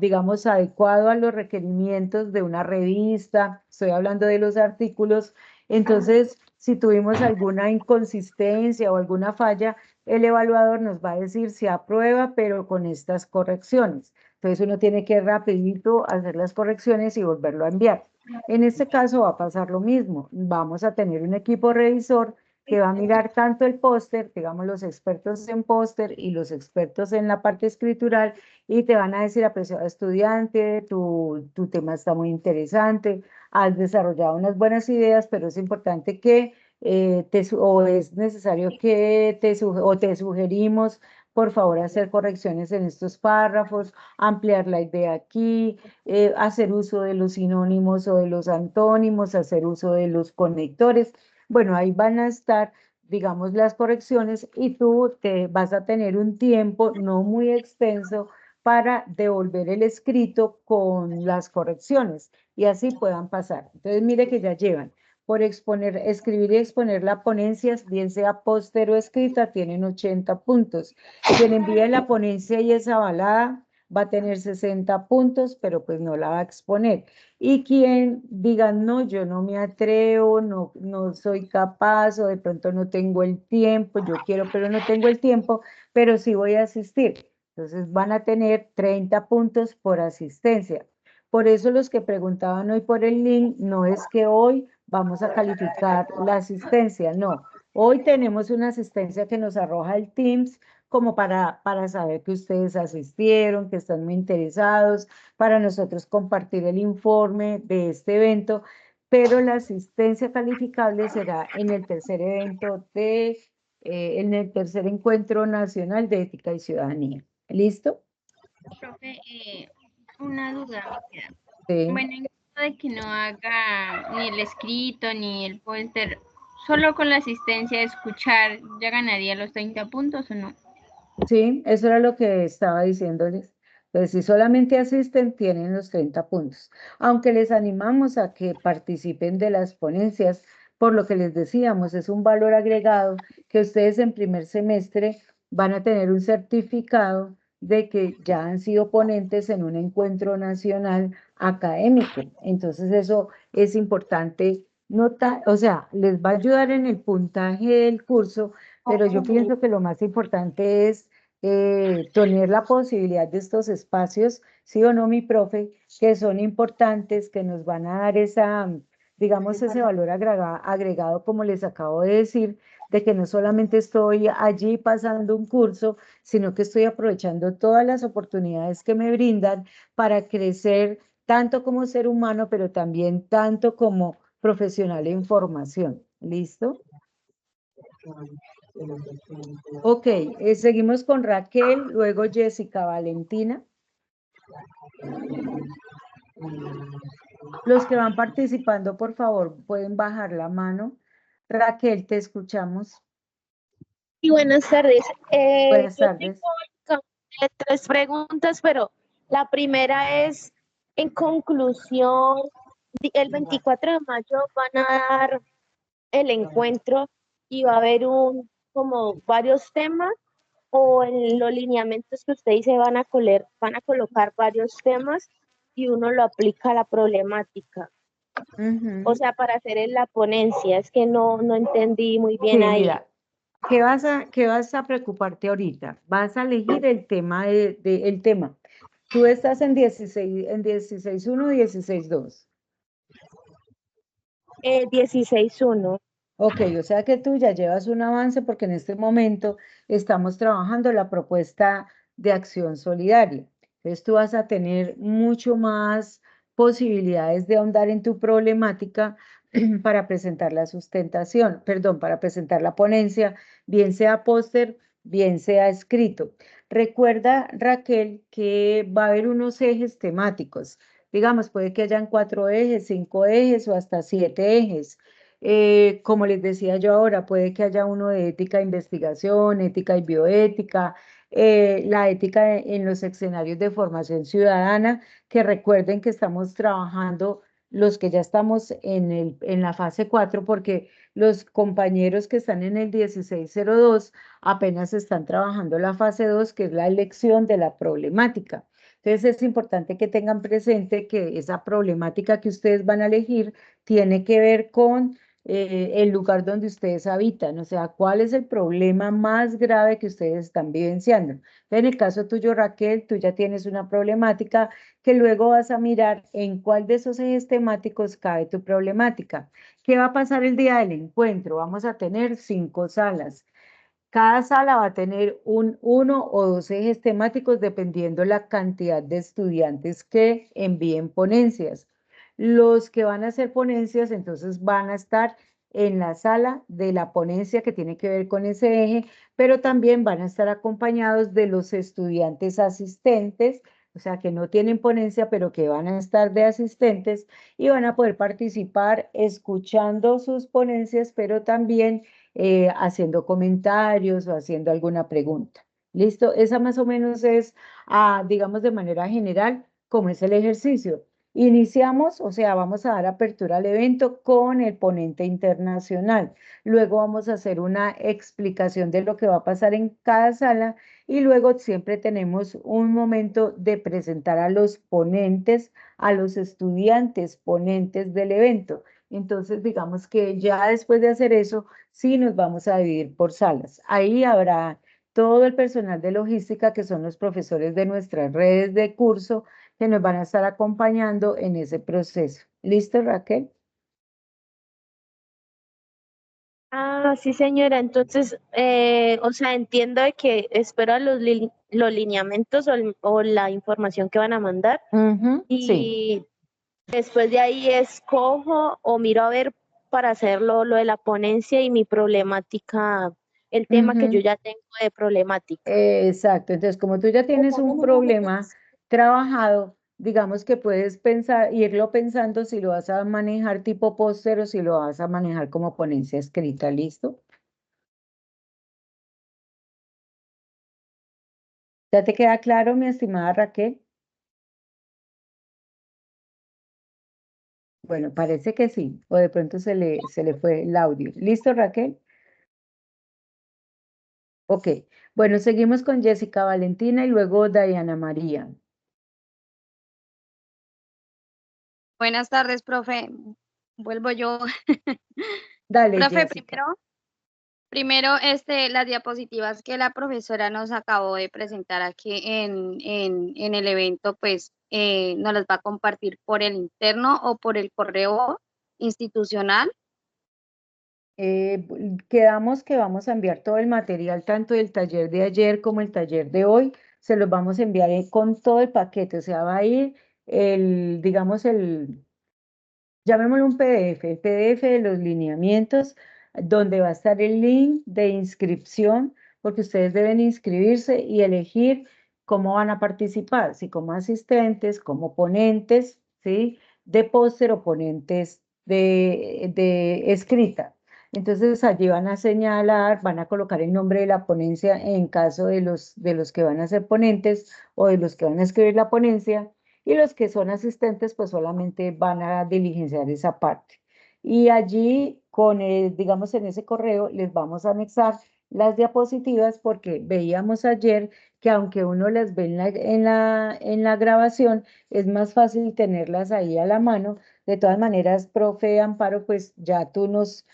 digamos, adecuado a los requerimientos de una revista, estoy hablando de los artículos, entonces, si tuvimos alguna inconsistencia o alguna falla, el evaluador nos va a decir si aprueba, pero con estas correcciones. Entonces, uno tiene que rapidito hacer las correcciones y volverlo a enviar. En este caso va a pasar lo mismo. Vamos a tener un equipo revisor que va a mirar tanto el póster, digamos los expertos en póster y los expertos en la parte escritural, y te van a decir, apreciado estudiante, tu tema está muy interesante, has desarrollado unas buenas ideas, pero es importante que o es necesario que te sugerimos, por favor, hacer correcciones en estos párrafos, ampliar la idea aquí, hacer uso de los sinónimos o de los antónimos, hacer uso de los conectores. Bueno, ahí van a estar, digamos, las correcciones y tú te vas a tener un tiempo no muy extenso para devolver el escrito con las correcciones y así puedan pasar. Entonces, mire que ya llevan por escribir y exponer la ponencia, bien sea póster o escrita, tienen 80 puntos. Quien envíe la ponencia y es avalada va a tener 60 puntos, pero pues no la va a exponer. Y quien diga, no, yo no me atrevo, no soy capaz o de pronto no tengo el tiempo, yo quiero, pero no tengo el tiempo, pero sí voy a asistir. Entonces van a tener 30 puntos por asistencia. Por eso los que preguntaban hoy por el link, no es que hoy vamos a calificar la asistencia, no. Hoy tenemos una asistencia que nos arroja el Teams como para saber que ustedes asistieron, que están muy interesados, para nosotros compartir el informe de este evento, pero la asistencia calificable será en el tercer en el tercer encuentro nacional de ética y ciudadanía. ¿Listo? Profe, una duda me queda. Sí. Bueno, en caso de que no haga ni el escrito ni el póster, solo con la asistencia de escuchar, ¿ya ganaría los 30 puntos o no? Sí, eso era lo que estaba diciéndoles. Entonces, si solamente asisten, tienen los 30 puntos. Aunque les animamos a que participen de las ponencias, por lo que les decíamos, es un valor agregado que ustedes en primer semestre van a tener un certificado de que ya han sido ponentes en un encuentro nacional académico. Entonces, eso es importante notar, o sea, les va a ayudar en el puntaje del curso, pero yo pienso que lo más importante es tener la posibilidad de estos espacios, sí o no, mi profe, que son importantes, que nos van a dar esa, digamos, ese valor agregado, como les acabo de decir, de que no solamente estoy allí pasando un curso, sino que estoy aprovechando todas las oportunidades que me brindan para crecer tanto como ser humano, pero también tanto como profesional en formación. ¿Listo? Ok, seguimos con Raquel, luego Jessica, Valentina. Los que van participando, por favor, pueden bajar la mano. Raquel, te escuchamos. Y buenas tardes. Buenas Yo tardes. tengo tres preguntas, pero la primera es, en conclusión, el 24 de mayo van a dar el encuentro y va a haber como varios temas, o en los lineamientos que usted dice van a colocar varios temas y uno lo aplica a la problemática. Ujú. O sea, para hacer en la ponencia, es que no entendí muy bien Sí, ahí. mira, qué vas a preocuparte ahorita? Vas a elegir el tema el tema. Tú estás en 16.1, 16.2. 16.1. Ok, o sea que tú ya llevas un avance porque en este momento estamos trabajando la propuesta de acción solidaria. Entonces tú vas a tener mucho más posibilidades de ahondar en tu problemática para presentar la sustentación, perdón, para presentar la ponencia, bien sea póster, bien sea escrito. Recuerda, Raquel, que va a haber unos ejes temáticos. Digamos, puede que hayan 4 ejes, 5 ejes o hasta 7 ejes. Como les decía yo ahora, puede que haya uno de ética de investigación, ética y bioética, la ética en los escenarios de formación ciudadana, que recuerden que estamos trabajando los que ya estamos en la fase 4, porque los compañeros que están en el 1602 apenas están trabajando la fase 2, que es la elección de la problemática. Entonces es importante que tengan presente que esa problemática que ustedes van a elegir tiene que ver con el lugar donde ustedes habitan, o sea, cuál es el problema más grave que ustedes están vivenciando. En el caso tuyo, Raquel, tú ya tienes una problemática que luego vas a mirar en cuál de esos ejes temáticos cabe tu problemática. ¿Qué va a pasar el día del encuentro? Vamos a tener 5 salas. Cada sala va a tener uno o dos ejes temáticos dependiendo la cantidad de estudiantes que envíen ponencias. Los que van a hacer ponencias, entonces van a estar en la sala de la ponencia que tiene que ver con ese eje, pero también van a estar acompañados de los estudiantes asistentes, o sea, que no tienen ponencia, pero que van a estar de asistentes y van a poder participar escuchando sus ponencias, pero también haciendo comentarios o haciendo alguna pregunta. ¿Listo? Esa más o menos es, digamos, de manera general, cómo es el ejercicio. Iniciamos, o sea, vamos a dar apertura al evento con el ponente internacional. Luego vamos a hacer una explicación de lo que va a pasar en cada sala y luego siempre tenemos un momento de presentar a los ponentes, a los estudiantes ponentes del evento. Entonces, digamos que ya después de hacer eso, sí nos vamos a dividir por salas. Ahí habrá todo el personal de logística, que son los profesores de nuestras redes de curso, que nos van a estar acompañando en ese proceso. ¿Listo, Raquel? Ah, sí, señora. Entonces, o sea, entiendo de que espero los lineamientos o la información que van a mandar Sí. y después de ahí escojo o miro a ver para hacerlo lo de la ponencia y mi problemática el tema que yo Ujú. ya tengo de problemática. Exacto, entonces como tú ya tienes un problema trabajado, digamos que puedes pensar, irlo pensando si lo vas a manejar tipo póster o si lo vas a manejar como ponencia escrita, ¿listo? ¿Ya te queda claro, mi estimada Raquel? Bueno, parece que sí, o de pronto se le fue el audio. ¿Listo, Raquel? Ok, bueno, seguimos con Jessica Valentina y luego Diana María. Buenas tardes, profe. Vuelvo yo. Dale, Profe, Jessica. primero, las diapositivas que la profesora nos acabó de presentar aquí en el evento, pues, nos las va a compartir por el interno o por el correo institucional. Quedamos que vamos a enviar todo el material, tanto del taller de ayer como el taller de hoy, se los vamos a enviar con todo el paquete, o sea, va a ir digamos, llamémoslo un PDF, el PDF de los lineamientos, donde va a estar el link de inscripción, porque ustedes deben inscribirse y elegir cómo van a participar, si como asistentes, como ponentes, ¿sí? De póster o ponentes de escrita. Entonces allí van a señalar, van a colocar el nombre de la ponencia en caso de los que van a ser ponentes o de los que van a escribir la ponencia, y los que son asistentes pues solamente van a diligenciar esa parte. Y allí digamos en ese correo les vamos a anexar las diapositivas porque veíamos ayer que aunque uno las ve en la grabación, es más fácil tenerlas ahí a la mano. De todas maneras, profe Amparo, pues ya tú nos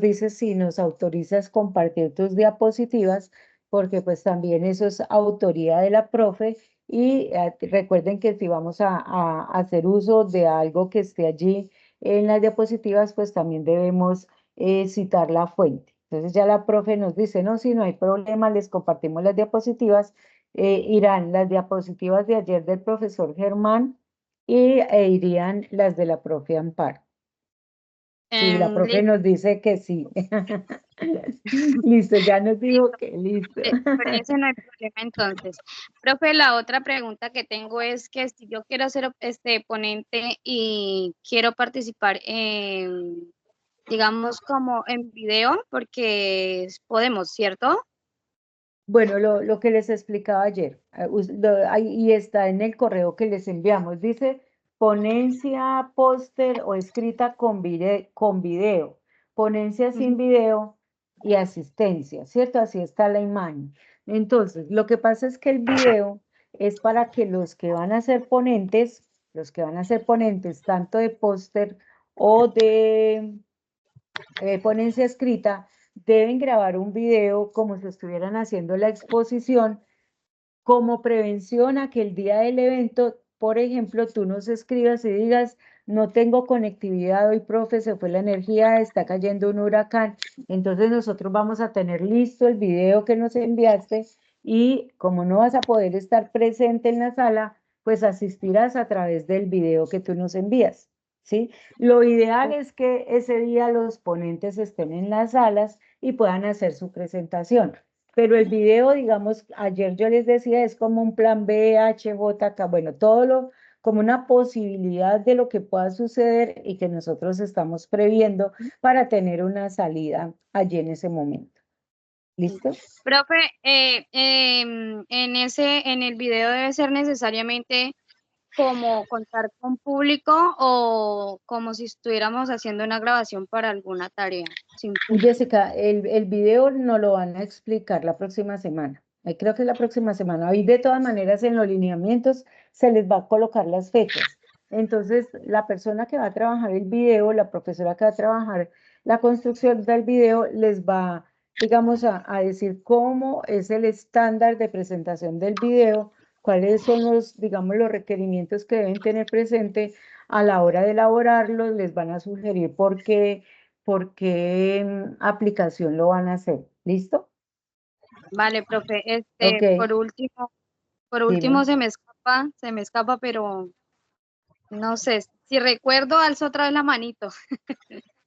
dices si nos autorizas compartir tus diapositivas, porque pues también eso es autoría de la profe. Y recuerden que si vamos a hacer uso de algo que esté allí en las diapositivas, pues también debemos citar la fuente. Entonces ya la profe nos dice, no, si no hay problema, les compartimos las diapositivas. Irán las diapositivas de ayer del profesor Germán irían las de la profe Amparo. Sí, la profe Listo. nos dice que sí. Listo, ya nos dijo que listo. Por eso no hay problema entonces. Profe, la otra pregunta que tengo es que si yo quiero ser ponente y quiero participar digamos, como en video, porque podemos, ¿cierto? Bueno, lo que les explicaba ayer, ahí está en el correo que les enviamos, dice ponencia, póster o escrita con video, ponencia sin Ujú. video y asistencia, ¿cierto? Así está la imagen. Entonces, lo que pasa es que el video es para que los que van a ser ponentes tanto de póster o de ponencia escrita, deben grabar un video como si estuvieran haciendo la exposición como prevención a que el día del evento, por ejemplo, tú nos escribas y digas, no tengo conectividad hoy, profe, se fue la energía, está cayendo un huracán. Entonces nosotros vamos a tener listo el video que nos enviaste y como no vas a poder estar presente en la sala, pues asistirás a través del video que tú nos envías, ¿sí? Lo ideal es que ese día los ponentes estén en las salas y puedan hacer su presentación. Pero el video, digamos, ayer yo les decía, es como un plan B, H, J, K, bueno, como una posibilidad de lo que pueda suceder y que nosotros estamos previendo para tener una salida allí en ese momento. ¿Listo? Profe, en el video debe ser necesariamente como contar con público o como si estuviéramos haciendo una grabación para alguna tarea sin público. Jessica, el video no lo van a explicar la próxima semana. Creo que es la próxima semana. Ahí de todas maneras en los lineamientos se les va a colocar las fechas. Entonces, la persona que va a trabajar el video, la profesora que va a trabajar la construcción del video, les va, digamos, a decir cómo es el estándar de presentación del video, cuáles son los, digamos, los requerimientos que deben tener presente a la hora de elaborarlos, les van a sugerir por qué aplicación lo van a hacer. ¿Listo? Vale, profe, Ok, por último dime. se me escapa, pero no sé, si recuerdo, alzo otra vez la manito.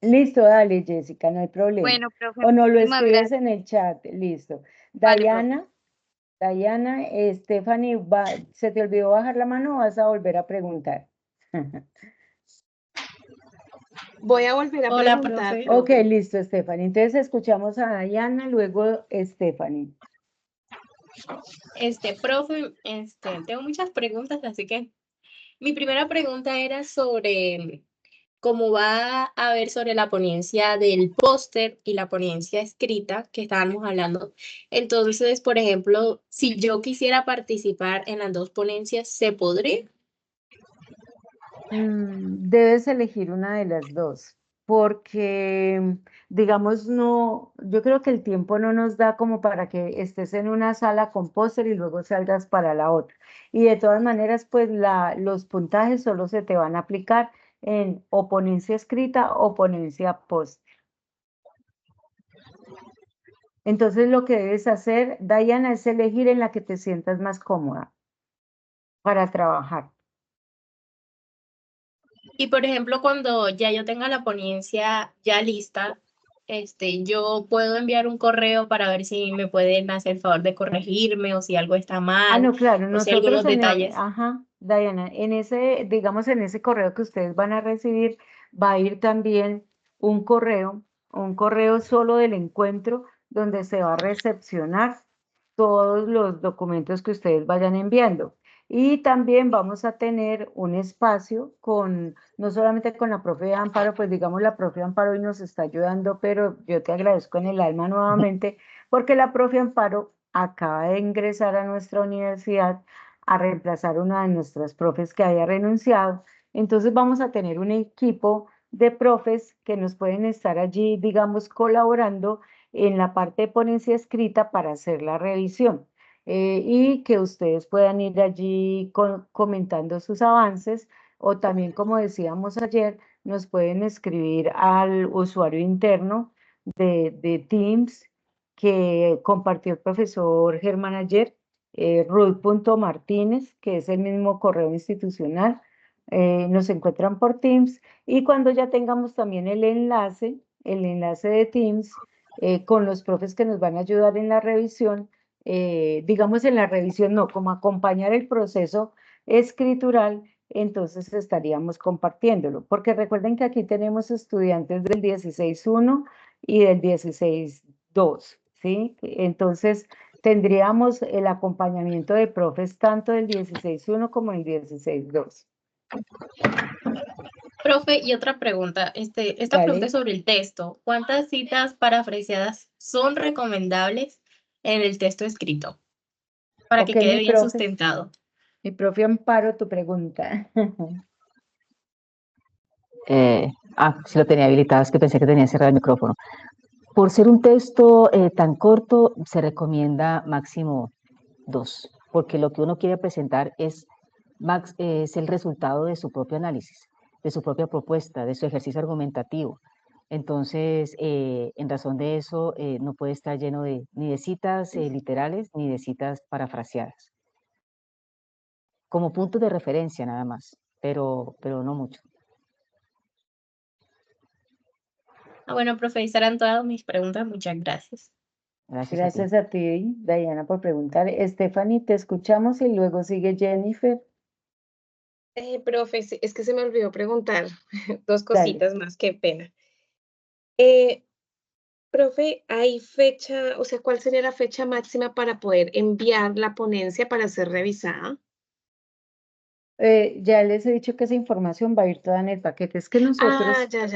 Listo, dale, Jessica, no hay problema. Bueno, profe, O no lo muchísimas escribes gracias. en el chat, listo. Vale, profe. Diana, Stephanie, ¿se te olvidó bajar la mano o vas a volver a preguntar? Voy a volver a Hola, preguntar, profe. Ok, profe. listo, Stephanie. Entonces escuchamos a Diana, luego Stephanie. Profe, tengo muchas preguntas, así que mi primera pregunta era sobre cómo va a ver sobre la ponencia del póster y la ponencia escrita que estábamos hablando. Entonces, por ejemplo, si yo quisiera participar en las dos ponencias, ¿se podría? Debes elegir una de las dos, porque, digamos, no, yo creo que el tiempo no nos da como para que estés en una sala con póster y luego salgas para la otra. Y de todas maneras, pues los puntajes solo se te van a aplicar en o ponencia escrita o ponencia póster. Entonces, lo que debes hacer, Diana, es elegir en la que te sientas más cómoda para trabajar. Y por ejemplo, cuando ya yo tenga la ponencia ya lista, yo puedo enviar un correo para ver si me pueden hacer el favor de corregirme o si algo está mal No, claro, o si nosotros algunos detalles. Diana, en ese, digamos, en ese correo que ustedes van a recibir, va a ir también un correo solo del encuentro, donde se va a recepcionar todos los documentos que ustedes vayan enviando. Y también vamos a tener un espacio con, no solamente con la profe Amparo, pues digamos, la profe Amparo hoy nos está ayudando, pero yo te agradezco en el alma nuevamente, porque la profe Amparo acaba de ingresar a nuestra universidad a reemplazar una de nuestras profes que haya renunciado. Entonces vamos a tener un equipo de profes que nos pueden estar allí, digamos, colaborando en la parte de ponencia escrita para hacer la revisión. Y que ustedes puedan ir allí comentando sus avances o también, como decíamos ayer, nos pueden escribir al usuario interno de Teams que compartió el profesor Germán ayer, Ruth.Martínez, que es el mismo correo institucional. Nos encuentran por Teams y cuando ya tengamos también el enlace de Teams con los profes que nos van a ayudar en la revisión, digamos en la revisión, no, como acompañar el proceso escritural, entonces estaríamos compartiéndolo, porque recuerden que aquí tenemos estudiantes del 16.1 y del 16.2, ¿sí? Entonces tendríamos el acompañamiento de profes tanto del 16.1 como del 16.2. Profe, y otra pregunta, esta pregunta es ¿Vale? sobre el texto. ¿Cuántas citas parafraseadas son recomendables en el texto escrito para Ok, que quede bien sustentado? mi profe Amparo, tu pregunta. Sí lo tenía habilitado, es que pensé que tenía cerrado el micrófono. Por ser un texto tan corto, se recomienda máximo 2, porque lo que uno quiere presentar es el resultado de su propio análisis, de su propia propuesta, de su ejercicio argumentativo. Entonces, en razón de eso, no puede estar lleno ni de citas literales ni de citas parafraseadas. Como punto de referencia nada más, pero no mucho. Bueno, profe, estarán todas mis preguntas. Muchas gracias. Gracias a ti. Gracias a ti, Diana, por preguntar. Stephanie, te escuchamos y luego sigue Jennifer. Profe, es que se me olvidó preguntar dos Dale. cositas más, qué pena. Profe, ¿hay fecha, o sea, cuál sería la fecha máxima para poder enviar la ponencia para ser revisada? Ya les he dicho que esa información va a ir toda en el paquete. Es que nosotros, Ya.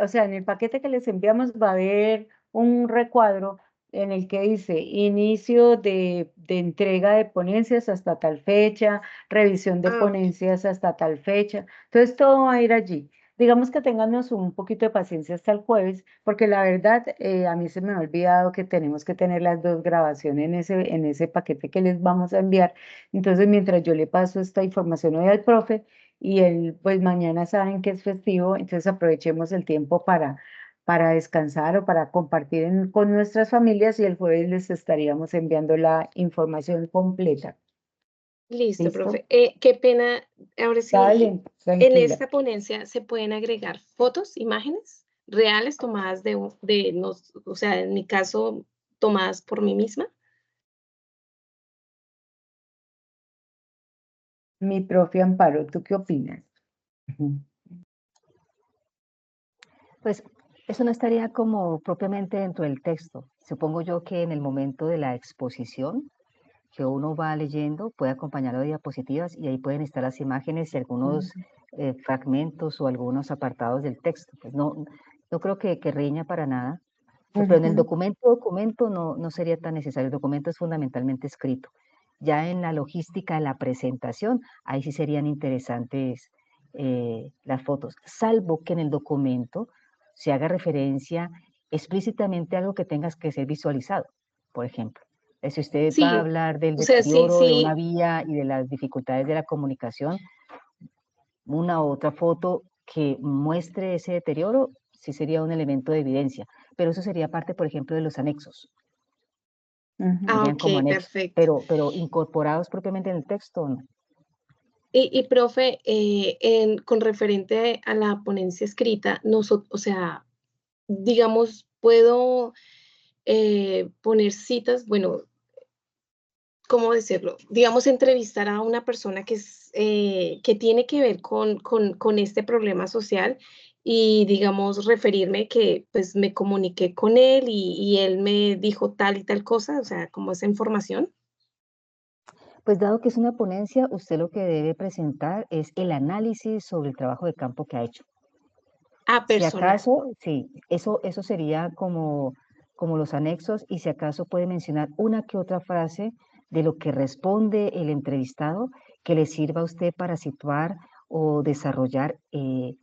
o sea, en el paquete que les enviamos va a haber un recuadro en el que dice inicio de entrega de ponencias hasta tal fecha, revisión de Ok. ponencias hasta tal fecha. Entonces todo va a ir allí. Digamos que tenganos un poquito de paciencia hasta el jueves, porque la verdad a mí se me ha olvidado que tenemos que tener las dos grabaciones en ese paquete que les vamos a enviar. Entonces, mientras yo le paso esta información hoy al profe y él, pues mañana saben que es festivo, entonces aprovechemos el tiempo para descansar o para compartir con nuestras familias y el jueves les estaríamos enviando la información completa. Listo, ¿Listo? profe. Qué pena, ahora sí, Dale, en tranquila. esta ponencia se pueden agregar fotos, imágenes. reales tomadas o sea, en mi caso, tomadas por mí misma. Mi profe Amparo, ¿tú qué opinas? Pues eso no estaría como propiamente dentro del texto. Supongo yo que en el momento de la exposición que uno va leyendo puede acompañarlo de diapositivas y ahí pueden estar las imágenes y algunos fragmentos o algunos apartados del texto. Pues no creo que riña para nada. Pero en el documento no sería tan necesario. El documento es fundamentalmente escrito. Ya en la logística de la presentación, ahí sí serían interesantes las fotos, salvo que en el documento se haga referencia explícitamente a algo que tengas que ser visualizado, por ejemplo. Si usted va a Sí, hablar del o sea, sí, deterioro de una sí, vía y de las dificultades de la comunicación, una u otra foto que muestre ese deterioro, sí sería un elemento de evidencia, pero eso sería parte, por ejemplo, de los anexos, irían como ok, anexos, perfecto. pero incorporados propiamente en el texto, no. Y profe, con referente a la ponencia escrita, o sea, digamos, puedo poner citas, bueno, ¿cómo decirlo? Digamos, entrevistar a una persona que tiene que ver con este problema social y, digamos, referirme que pues me comuniqué con él y él me dijo tal y tal cosa, o sea, como esa información. Pues dado que es una ponencia, usted lo que debe presentar es el análisis sobre el trabajo de campo que ha hecho. Si Personal. acaso, sí, eso sería como los anexos y si acaso puede mencionar una que otra frase de lo que responde el entrevistado que le sirva a usted para situar o desarrollar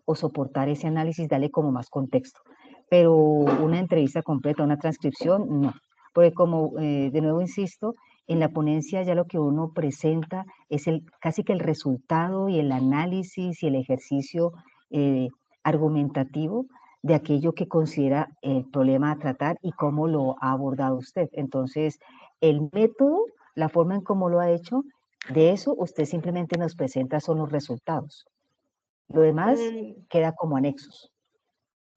o soportar ese análisis, darle como más contexto. Pero una entrevista completa, una transcripción, no. Porque como, de nuevo insisto, en la ponencia ya lo que uno presenta es casi que el resultado y el análisis y el ejercicio argumentativo de aquello que considera el problema a tratar y cómo lo ha abordado usted. Entonces, el método, la forma en cómo lo ha hecho, de eso usted simplemente nos presenta son los resultados. Lo demás queda como anexos.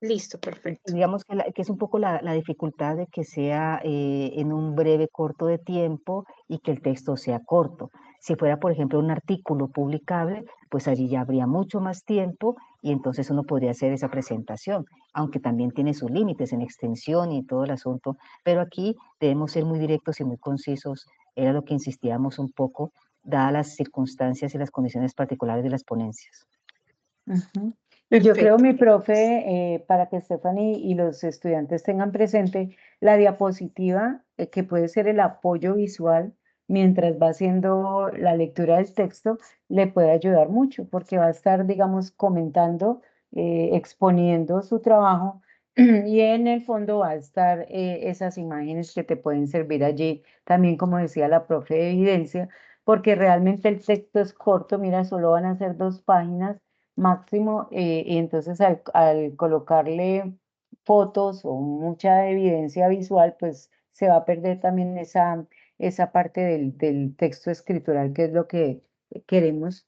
Listo, perfecto. Digamos que es un poco la dificultad de que sea en un breve corto de tiempo y que el texto sea corto. Si fuera, por ejemplo, un artículo publicable, pues allí ya habría mucho más tiempo y entonces uno podría hacer esa presentación, aunque también tiene sus límites en extensión y todo el asunto, pero aquí debemos ser muy directos y muy concisos, era lo que insistíamos un poco, dadas las circunstancias y las condiciones particulares de las ponencias. Y yo creo, Perfecto. mi profe, para que Stephanie y los estudiantes tengan presente la diapositiva, que puede ser el apoyo visual mientras va haciendo la lectura del texto, le puede ayudar mucho porque va a estar, digamos, comentando, exponiendo su trabajo y en el fondo va a estar esas imágenes que te pueden servir allí, también como decía la profe de evidencia, porque realmente el texto es corto, mira, solo van a ser 2 páginas máximo, y entonces al colocarle fotos o mucha evidencia visual, pues se va a perder también esa parte del texto escritural, que es lo que queremos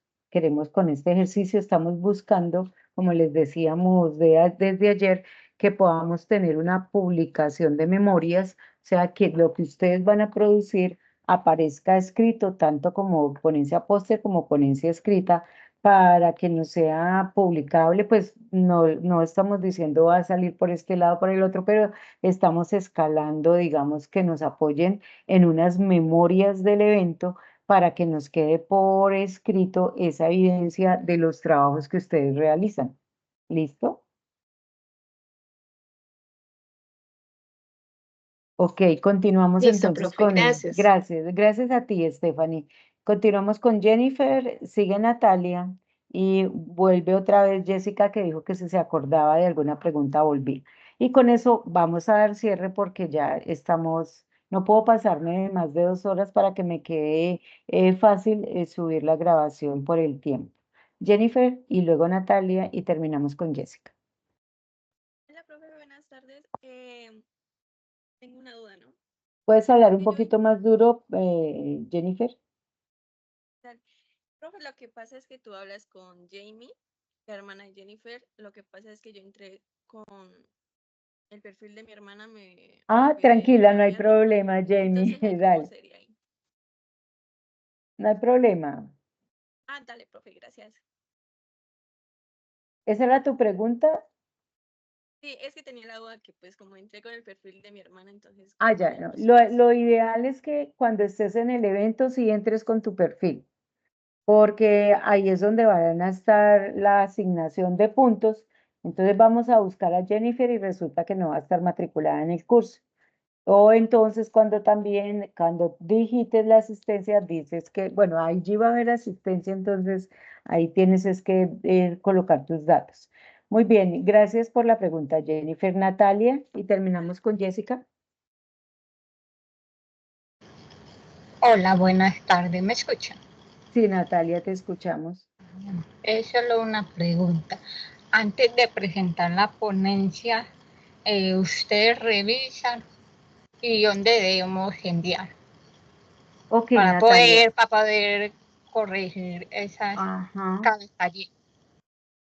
con este ejercicio. Estamos buscando, como les decíamos desde ayer, que podamos tener una publicación de memorias, o sea, que lo que ustedes van a producir aparezca escrito, tanto como ponencia póster como ponencia escrita, para que no sea publicable. Pues no estamos diciendo va a salir por este lado, por el otro, pero estamos escalando, digamos, que nos apoyen en unas memorias del evento para que nos quede por escrito esa evidencia de los trabajos que ustedes realizan. ¿Listo? Ok, continuamos Listo, entonces profe, con, gracias. gracias a ti, Stephanie. Continuamos con Jennifer, sigue Natalia y vuelve otra vez Jessica, que dijo que si se acordaba de alguna pregunta volví. Y con eso vamos a dar cierre porque ya estamos, no puedo pasarme de más de 2 horas para que me quede fácil subir la grabación por el tiempo. Jennifer y luego Natalia y terminamos con Jessica. Hola, profe, buenas tardes. Tengo una duda, ¿no? ¿Puedes hablar un Pero, poquito más duro, Jennifer? profe, lo que pasa es que tú hablas con Jamie la hermana de Jennifer. Lo que pasa es que yo entré con el perfil de mi hermana, me Ah, olvidé tranquila, no hay cambiarlo. problema, Jamie, Entonces, ahí cómo dale, sería ahí. no hay problema. Ah, dale, profe, gracias. ¿Esa era tu pregunta? Sí, es que tenía la duda que pues como entré con el perfil de mi hermana, entonces Ah, como que ya, me no. puso eso. Lo ideal es que cuando estés en el evento sí entres con tu perfil, porque ahí es donde van a estar la asignación de puntos. Entonces vamos a buscar a Jennifer y resulta que no va a estar matriculada en el curso. O entonces cuando digites la asistencia, dices que, bueno, allí va a haber asistencia, entonces ahí tienes es que colocar tus datos. Muy bien, gracias por la pregunta, Jennifer. Natalia, y terminamos con Jessica. Hola, buenas tardes, ¿me escuchan? Sí, Natalia, te escuchamos. Es solo una pregunta. Antes de presentar la ponencia, ustedes revisan y dónde debemos enviar Ok, Natalia. para poder corregir esas Ajá. cada detalle.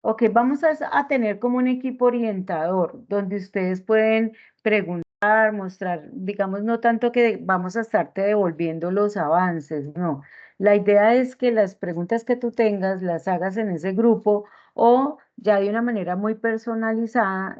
Ok, vamos a tener como un equipo orientador donde ustedes pueden preguntar, mostrar, digamos, no tanto que vamos a estarte devolviendo los avances, no. La idea es que las preguntas que tú tengas las hagas en ese grupo o ya de una manera muy personalizada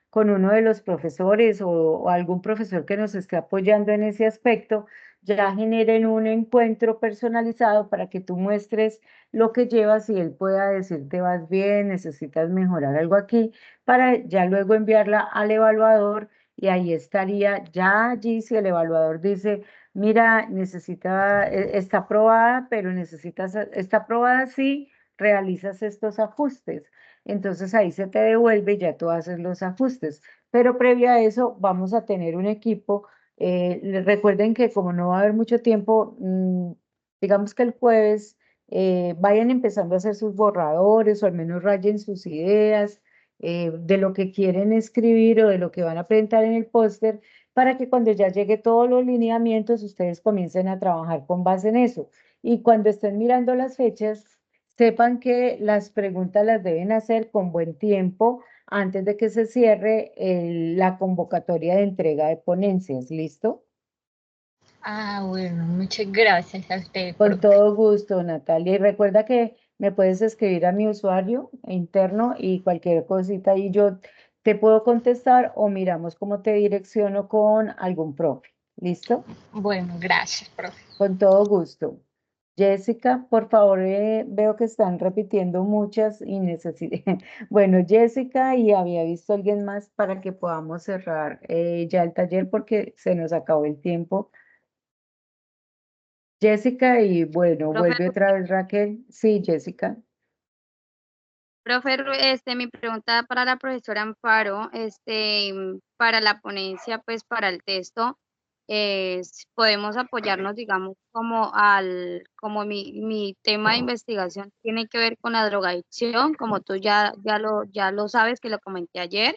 con uno de los profesores o algún profesor que nos esté apoyando en ese aspecto, ya generen un encuentro personalizado para que tú muestres lo que llevas y él pueda decirte vas bien, necesitas mejorar algo aquí, para ya luego enviarla al evaluador y ahí estaría ya allí si el evaluador dice, mira, está aprobada, pero está aprobada sí, realizas estos ajustes. Entonces ahí se te devuelve y ya tú haces los ajustes. Pero previo a eso vamos a tener un equipo. Recuerden que como no va a haber mucho tiempo, digamos que el jueves vayan empezando a hacer sus borradores o al menos rayen sus ideas de lo que quieren escribir o de lo que van a presentar en el póster para que cuando ya llegue todos los lineamientos ustedes comiencen a trabajar con base en eso. Y cuando estén mirando las fechas, sepan que las preguntas las deben hacer con buen tiempo antes de que se cierre la convocatoria de entrega de ponencias. ¿Listo? Ah, bueno, muchas gracias a usted, Con profe. todo gusto, Natalia. Y recuerda que me puedes escribir a mi usuario interno y cualquier cosita y yo te puedo contestar o miramos cómo te direcciono con algún profe. ¿Listo? Bueno, gracias, profe. Con todo gusto. Jessica, por favor, veo que están repitiendo muchas y necesito. Bueno, Jessica, y había visto a alguien más para que podamos cerrar ya el taller porque se nos acabó el tiempo. Jessica, y bueno, Profe, vuelve otra vez Raquel. Sí, Jessica. profe, mi pregunta para la profesora Amparo, para la ponencia, pues para el texto, podemos apoyarnos, digamos, como mi tema de investigación tiene que ver con la drogadicción, como tú ya lo sabes, que lo comenté ayer.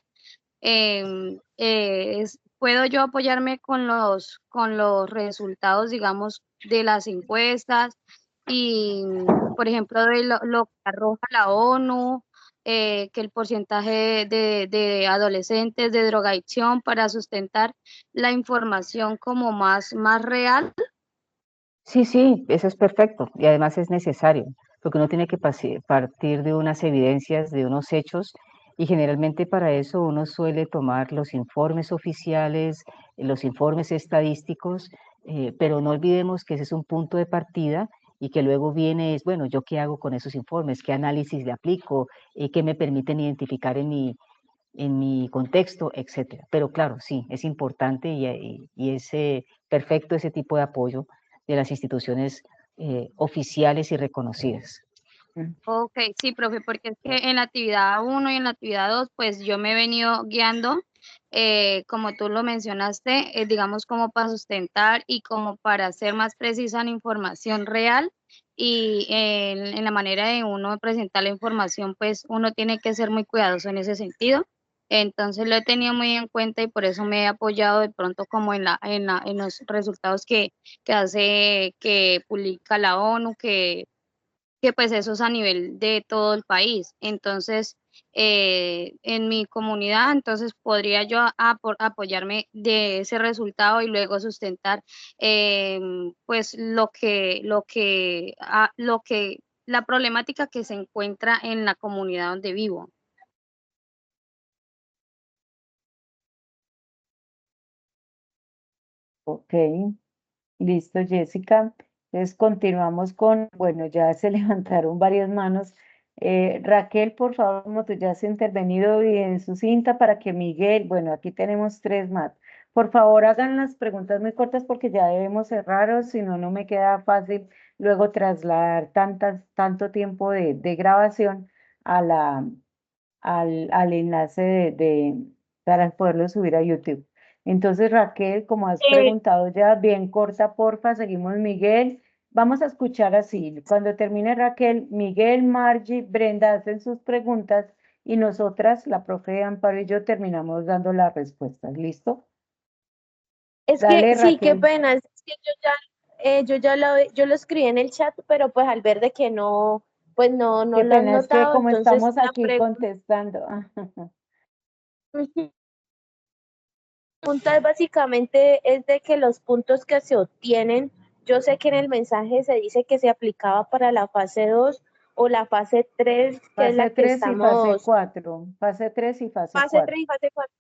¿Puedo yo apoyarme con los resultados, digamos, de las encuestas y, por ejemplo, de lo que arroja la ONU, que el porcentaje de adolescentes de drogadicción para sustentar la información como más real? Sí, sí, eso es perfecto y además es necesario, porque uno tiene que partir de unas evidencias, de unos hechos, y generalmente para eso uno suele tomar los informes oficiales, los informes estadísticos, pero no olvidemos que ese es un punto de partida y que luego viene, es, bueno, ¿yo qué hago con esos informes? ¿Qué análisis le aplico? ¿Qué me permiten identificar en mi contexto, etcétera? Pero claro, sí, es importante y es perfecto ese tipo de apoyo de las instituciones oficiales y reconocidas. Ok, sí, profe, porque es que en la actividad 1 y en la actividad 2, pues yo me he venido guiando, como tú lo mencionaste, digamos como para sustentar y como para ser más precisa en información real y en la manera de uno presentar la información, pues uno tiene que ser muy cuidadoso en ese sentido. Entonces lo he tenido muy en cuenta y por eso me he apoyado de pronto como en los resultados que publica la ONU, que que pues eso es a nivel de todo el país. Entonces, en mi comunidad, entonces podría yo apoyarme de ese resultado y luego sustentar pues la problemática que se encuentra en la comunidad donde vivo. Ok, listo, Jessica. Entonces continuamos con, bueno, ya se levantaron varias manos. Raquel, por favor, como tú ya has intervenido bien sucinta para que Miguel, bueno, aquí tenemos 3 más. Por favor, hagan las preguntas muy cortas porque ya debemos cerrar, o si no, no me queda fácil luego trasladar tanto tiempo de grabación a al enlace para poderlo subir a YouTube. Entonces, Raquel, como has preguntado ya, bien corta, porfa, seguimos Miguel. Vamos a escuchar así. Cuando termine Raquel, Miguel, Margie, Brenda hacen sus preguntas y nosotras, la profe Amparo y yo, terminamos dando las respuestas. ¿Listo? Es Dale, que sí, qué Raquel. pena, es que yo lo escribí en el chat, pero pues al ver de que no, pues no Qué lo han pena, es que notado, como entonces estamos aquí contestando. pregunta es básicamente es de que los puntos que se obtienen, yo sé que en el mensaje se dice que se aplicaba para la fase 2 o la fase 3, que es la Fase que 3 y fase estamos, 4. Fase 3 y fase fase 3 4. y fase 4,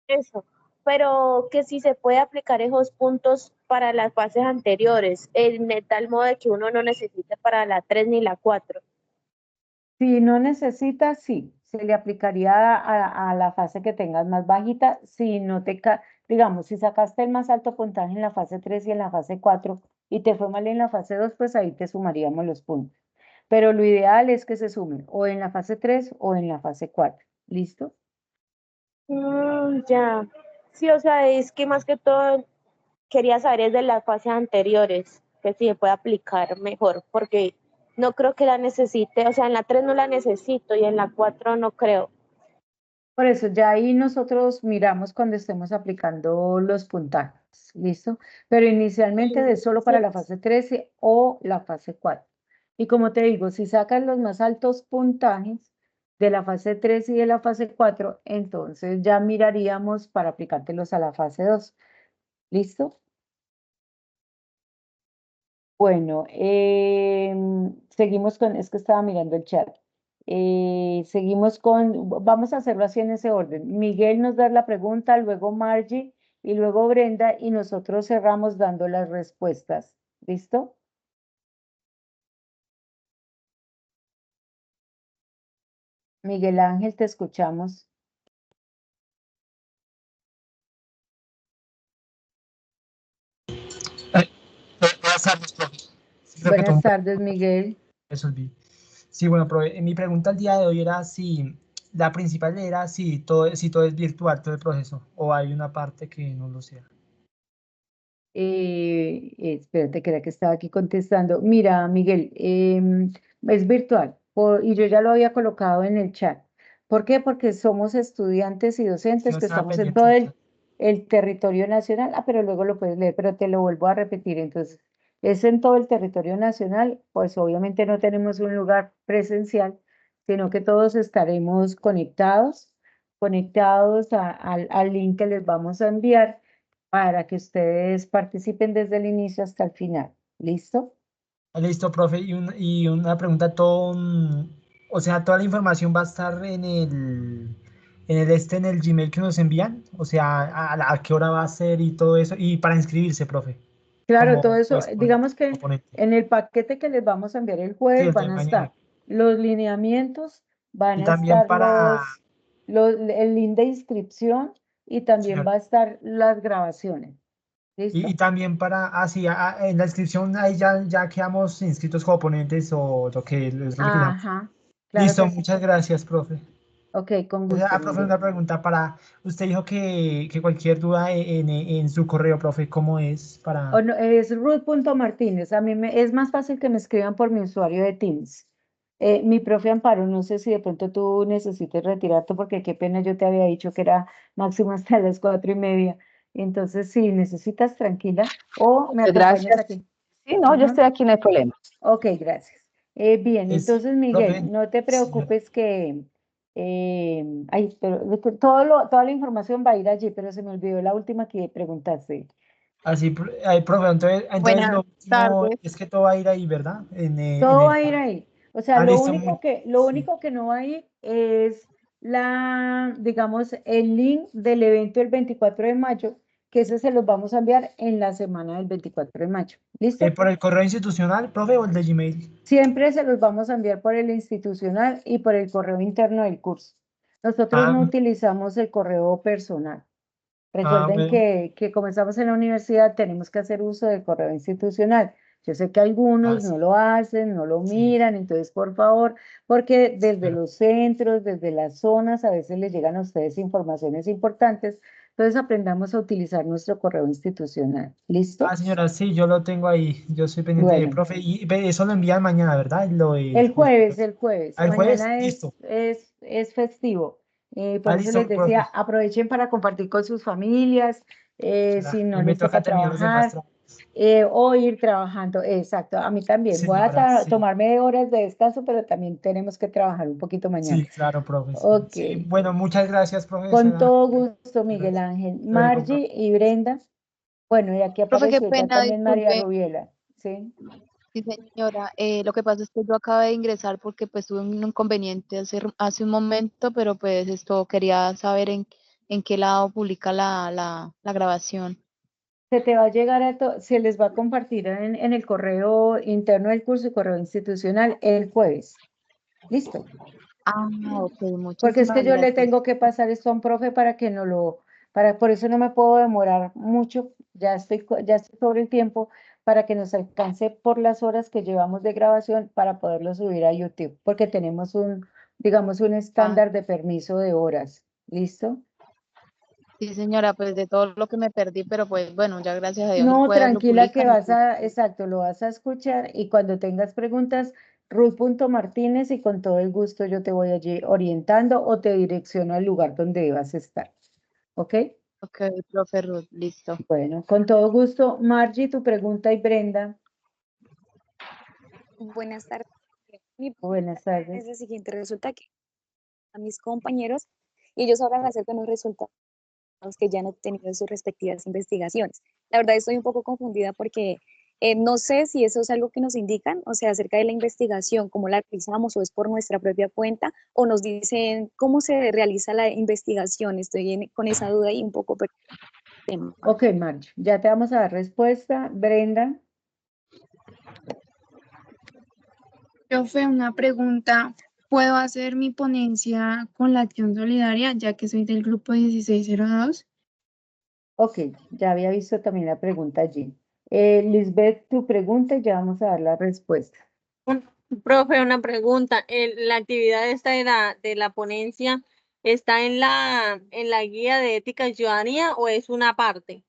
eso, pero que si se puede aplicar esos puntos para las fases anteriores, de tal modo de que uno no necesite para la 3 ni la 4. Si no necesitas, sí, se le aplicaría a la fase que tengas más bajita. Si no digamos, si sacaste el más alto puntaje en la fase 3 y en la fase 4 y te fue mal en la fase 2, pues ahí te sumaríamos los puntos. Pero lo ideal es que se sumen o en la fase 3 o en la fase 4. ¿Listo? Ya. Sí, o sea, es que más que todo quería saber es de las fases anteriores, que si se puede aplicar mejor, porque no creo que la necesite, o sea, en la 3 no la necesito y en la 4 no creo. Por eso ya ahí nosotros miramos cuando estemos aplicando los puntajes, ¿listo? Pero inicialmente es solo para la fase 13 o la fase 4. Y como te digo, si sacas los más altos puntajes de la fase 3 y de la fase 4, entonces ya miraríamos para aplicártelos a la fase 2. ¿Listo? Bueno, seguimos con, es que estaba mirando el chat. Seguimos con, vamos a hacerlo así en ese orden. Miguel nos da la pregunta, luego Margie y luego Brenda y nosotros cerramos dando las respuestas. ¿Listo? Miguel Ángel, te escuchamos. Buenas tardes, profe. Sí, creo que Buenas tardes, Miguel. resolví. Sí, bueno, profe, mi pregunta el día de hoy era si la principal era si todo es virtual, todo el proceso, o hay una parte que no lo sea. Espérate, que era que estaba aquí contestando. Mira, Miguel, es virtual y yo ya lo había colocado en el chat. ¿Por qué? Porque somos estudiantes y docentes No que estaba estamos en pendiente todo del chat. el territorio nacional. Ah, pero luego lo puedes leer, pero te lo vuelvo a repetir. Entonces, es en todo el territorio nacional, pues obviamente no tenemos un lugar presencial, sino que todos estaremos conectados al link que les vamos a enviar para que ustedes participen desde el inicio hasta el final. ¿Listo? Listo, profe, y una pregunta, o sea, toda la información va a estar en el Gmail que nos envían, o sea, a qué hora va a ser y todo eso, y para inscribirse, profe, Claro, todo como eso, pues, digamos que componente. en el paquete que les vamos a enviar el Sí, jueves el van de a mañana. estar los lineamientos, van Y a también estar para, el link de inscripción y también señor, va a estar las grabaciones. y ¿Listo? también para, sí, en la inscripción ahí ya quedamos inscritos como ponentes o lo que es lo que necesitamos. Ajá, claro Listo, que sí. muchas gracias, profe. Ok, con O sea, gusto, profe, Miguel. una pregunta para, usted dijo que cualquier duda en su correo, profe, ¿cómo es O para? no, es Ruth.Martínez. A mí es más fácil que me escriban por mi usuario de Teams. Mi profe Amparo, no sé si de pronto tú necesites retirarte porque qué pena yo te había dicho que era máximo hasta las 4:30. Entonces, si necesitas, tranquila, o me acompañas Gracias. aquí. Sí, no, yo Ajá. estoy aquí, no hay problema. Ok, gracias. Bien, Es, entonces profe, Miguel, no te señora. preocupes que pero toda la información va a ir allí, pero se me olvidó la última que preguntaste. Así, profe, entonces Buenas lo último tardes. es que todo va a ir ahí, ¿verdad? En Todo el... va a ir ahí. O sea, Ah, lo listo. único que, no va a ir es digamos, el link del evento del 24 de mayo, que ese se los vamos a enviar en la semana del 24 de mayo. ¿Listo? ¿Por el correo institucional, profe, o el de Gmail? Siempre se los vamos a enviar por el institucional y por el correo interno del curso. Nosotros Ah, no utilizamos el correo personal. Recuerden bueno. que como estamos en la universidad, tenemos que hacer uso del correo institucional. Yo sé que algunos no Sí, lo hacen, no lo sí, miran, entonces por favor, porque desde claro. los centros, desde las zonas, a veces les llegan a ustedes informaciones importantes. Entonces aprendamos a utilizar nuestro correo institucional. ¿Listo? Ah, señora, sí, yo lo tengo ahí. Yo estoy pendiente de Bueno, profe. Y eso lo envían mañana, ¿verdad? el jueves, el jueves. ¿El jueves? Mañana Listo. es festivo. Por Ah, eso les listo, decía, profe. aprovechen para compartir con sus familias, si no Ahí me les toca toca terminar los demás trabajar, trabajos. o ir trabajando. Exacto, a mí también. Voy a Señora, sí. tomarme horas de descanso, pero también tenemos que trabajar un poquito mañana. Sí, claro, profe. Sí. Ok, Sí, bueno, muchas gracias, con profesora. todo gusto, Miguel Gracias. Ángel. Luego, profe. Margie y Brenda. Bueno, y aquí Profe, qué apareció ya pena, también María disculpe. Rubiela. ¿Sí? Sí, señora. Lo que pasa es que yo acabé de ingresar porque pues tuve un inconveniente hace un momento, pero pues esto quería saber en qué lado publica la grabación. Se te va a llegar se les va a compartir en el correo interno del curso y correo institucional el jueves. ¿Listo? Ah, ok, Porque es que muchísimas yo le gracias. tengo que pasar esto a un profe para que no por eso no me puedo demorar mucho, ya estoy sobre el tiempo para que nos alcance por las horas que llevamos de grabación para poderlo subir a YouTube, porque tenemos digamos, un Ah, estándar de permiso de horas. ¿Listo? sí, señora, pues de todo lo que me perdí, pero pues bueno, ya gracias a Dios el No, jueves lo tranquila que publican. exacto, lo vas a escuchar y cuando tengas preguntas, Ruy.Martínez y con todo el gusto yo te voy allí orientando o te direcciono al lugar donde debas estar. ¿Ok? Ok, profe Ruth, listo. Bueno, con todo gusto. Margie, tu pregunta y Brenda. Buenas tardes. Mi Buenas pregunta es tardes. la siguiente. Resulta que a mis compañeros y ellos hablan acerca de los resultados que ya han obtenido en sus respectivas investigaciones. La verdad estoy un poco confundida porque no sé si eso es algo que nos indican, o sea, acerca de la investigación, cómo la realizamos o es por nuestra propia cuenta o nos dicen cómo se realiza la investigación. Estoy con esa duda y un poco perdida. Ok, Margie, ya te vamos a dar respuesta. Brenda. Profe, una pregunta. ¿Puedo hacer mi ponencia con la Acción Solidaria, ya que soy del grupo 1602? Ok, ya había visto también la pregunta allí. Lisbeth, tu pregunta y ya vamos a dar la respuesta. Profe, una pregunta. La actividad esta de la ponencia está en la guía de ética y ciudadanía o es una parte?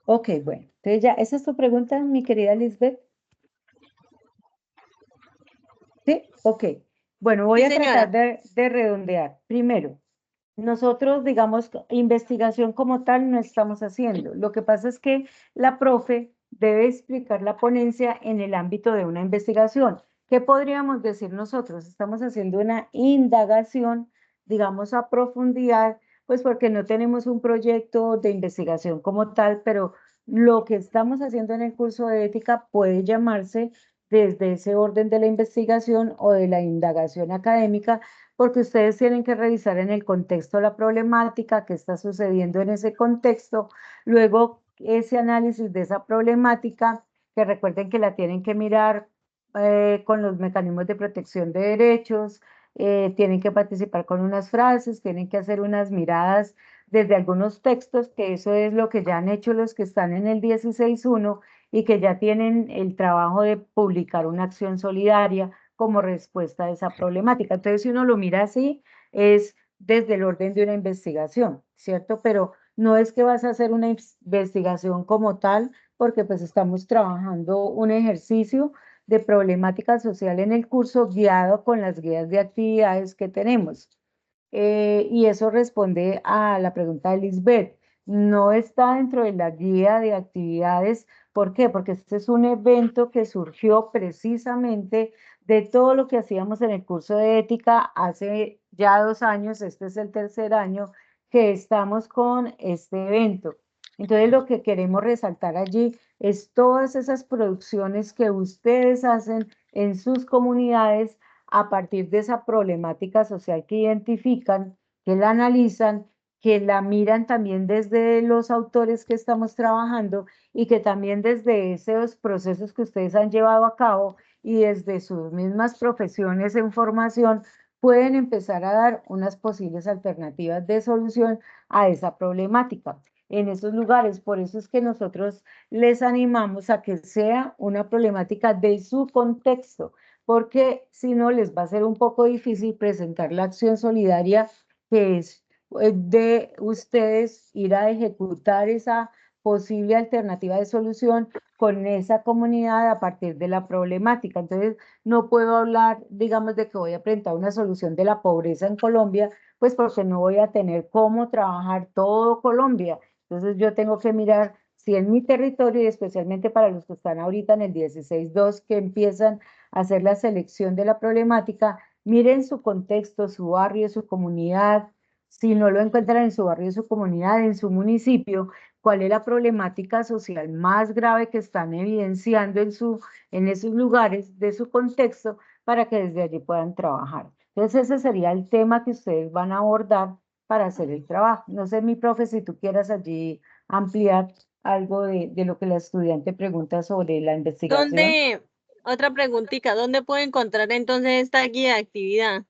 Ok, bueno. Entonces ya, ¿esa es tu pregunta, mi querida Lisbeth? Sí, ok. Bueno, voy Sí, a tratar señora. de redondear. Primero, nosotros, digamos, investigación como tal no estamos haciendo. Lo que pasa es que la profe debe explicar la ponencia en el ámbito de una investigación. ¿Qué podríamos decir nosotros? Estamos haciendo una indagación, digamos, a profundidad, pues porque no tenemos un proyecto de investigación como tal, pero lo que estamos haciendo en el curso de ética puede llamarse desde ese orden de la investigación o de la indagación académica, porque ustedes tienen que revisar en el contexto la problemática, qué está sucediendo en ese contexto, luego ese análisis de esa problemática, que recuerden que la tienen que mirar con los mecanismos de protección de derechos, tienen que participar con unas frases, tienen que hacer unas miradas desde algunos textos, que eso es lo que ya han hecho los que están en el 16.1 y que ya tienen el trabajo de publicar una acción solidaria como respuesta a esa problemática. Entonces, si uno lo mira así, es desde el orden de una investigación, ¿cierto? Pero no es que vas a hacer una investigación como tal, porque pues estamos trabajando un ejercicio de problemática social en el curso guiado con las guías de actividades que tenemos. Y eso responde a la pregunta de Lisbeth. no está dentro de la guía de actividades. ¿Por qué? Porque este es un evento que surgió precisamente de todo lo que hacíamos en el curso de ética hace ya 2 años, este es el tercer año que estamos con este evento. Entonces lo que queremos resaltar allí es todas esas producciones que ustedes hacen en sus comunidades a partir de esa problemática social que identifican, que la analizan, que la miran también desde los autores que estamos trabajando y que también desde esos procesos que ustedes han llevado a cabo y desde sus mismas profesiones en formación pueden empezar a dar unas posibles alternativas de solución a esa problemática en esos lugares. Por eso es que nosotros les animamos a que sea una problemática de su contexto, porque si no les va a ser un poco difícil presentar la acción solidaria que es de ustedes ir a ejecutar esa posible alternativa de solución con esa comunidad a partir de la problemática. Entonces, no puedo hablar, digamos, de que voy a presentar una solución de la pobreza en Colombia, pues porque no voy a tener cómo trabajar todo Colombia. Entonces, yo tengo que mirar si en mi territorio, y especialmente para los que están ahorita en el 16.2, que empiezan a hacer la selección de la problemática, miren su contexto, su barrio, su comunidad. Si no lo encuentran en su barrio, su comunidad, en su municipio, cuál es la problemática social más grave que están evidenciando en esos lugares de su contexto para que desde allí puedan trabajar. Entonces ese sería el tema que ustedes van a abordar para hacer el trabajo. No sé, mi profe, si tú quieras allí ampliar algo de lo que la estudiante pregunta sobre la investigación. Otra preguntita, ¿dónde puedo encontrar entonces esta guía de actividad?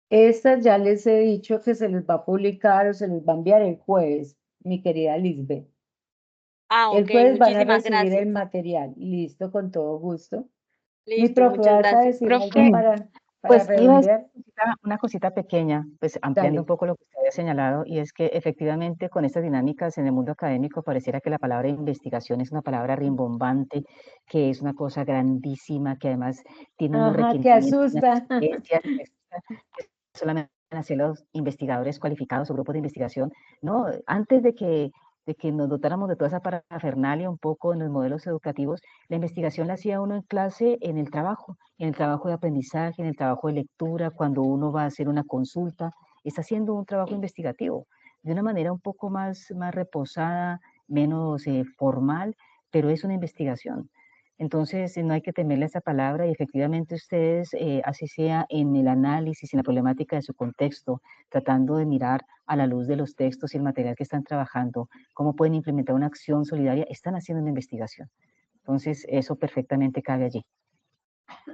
Estas ya les he dicho que se les va a publicar o se les va a enviar el jueves, mi querida Lisbeth. Ah, El ok, jueves van a muchísimas recibir el gracias. material. Listo, con todo gusto. Mi Listo, profe, muchas ¿vas a gracias. decir algo Profe, para pues iba a decir redondear? una cosita pequeña, pues ampliando un Dale. poco lo que usted había señalado, y es que efectivamente con estas dinámicas en el mundo académico pareciera que la palabra investigación es una palabra rimbombante, que es una cosa grandísima, que además tiene unos Ajá, que requerimientos, unas asusta. exigencias, que solamente van a hacer los investigadores cualificados o grupos de investigación. No, antes de que nos dotáramos de toda esa parafernalia un poco en los modelos educativos, la investigación la hacía uno en clase en el trabajo de aprendizaje, en el trabajo de lectura, cuando uno va a hacer una consulta, está haciendo un trabajo investigativo de una manera un poco más reposada, menos formal, pero es una investigación. Entonces, no hay que temerle a esa palabra y efectivamente ustedes, así sea en el análisis, en la problemática de su contexto, tratando de mirar a la luz de los textos y el material que están trabajando, cómo pueden implementar una acción solidaria, están haciendo una investigación. Entonces, eso perfectamente cabe allí.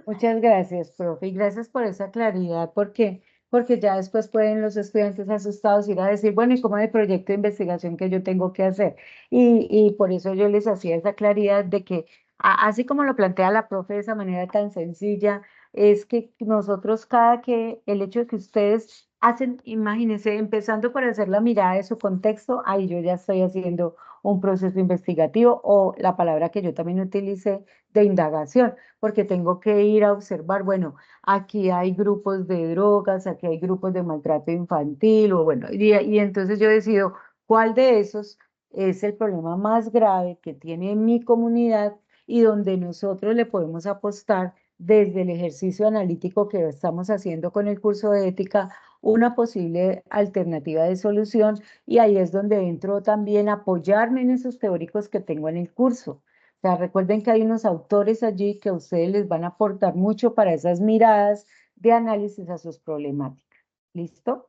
Muchas gracias, profe, y gracias por esa claridad, porque ya después pueden los estudiantes asustados ir a decir, bueno, ¿y cómo es el proyecto de investigación que yo tengo que hacer? Y por eso yo les hacía esa claridad de que, así como lo plantea la profe de esa manera tan sencilla, es que nosotros el hecho de que ustedes hacen, imagínense, empezando por hacer la mirada de su contexto, ahí yo ya estoy haciendo un proceso investigativo o la palabra que yo también utilicé de indagación porque tengo que ir a observar, bueno, aquí hay grupos de drogas, aquí hay grupos de maltrato infantil, o bueno, y entonces yo decido cuál de esos es el problema más grave que tiene mi comunidad y donde nosotros le podemos apostar desde el ejercicio analítico que estamos haciendo con el curso de ética, una posible alternativa de solución, y ahí es donde entro también a apoyarme en esos teóricos que tengo en el curso. O sea, recuerden que hay unos autores allí que a ustedes les van a aportar mucho para esas miradas de análisis a sus problemáticas. ¿Listo?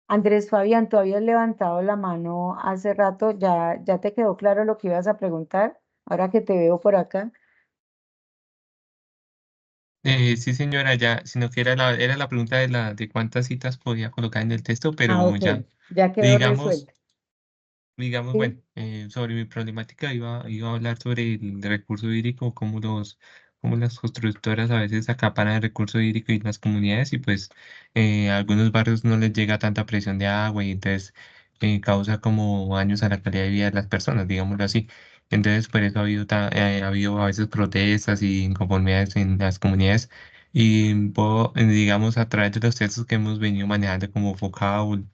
Andrés Fabián, tú habías levantado la mano hace rato, ¿ya te quedó claro lo que ibas a preguntar? Ahora que te veo por acá. Sí, señora, ya, sino que era la pregunta de cuántas citas podía colocar en el texto, Ah, pero ok, ya, ya quedó digamos, resuelto. bueno, ¿Sí? sobre mi problemática iba a hablar sobre el recurso hídrico, cómo las constructoras a veces acaparan el recurso hídrico y las comunidades y pues a algunos barrios no les llega tanta presión de agua y entonces causa como daños a la calidad de vida de las personas, digámoslo así. Entonces por eso ha habido a veces protestas y inconformidades en las comunidades y digamos a través de los textos que hemos venido manejando como vocabulario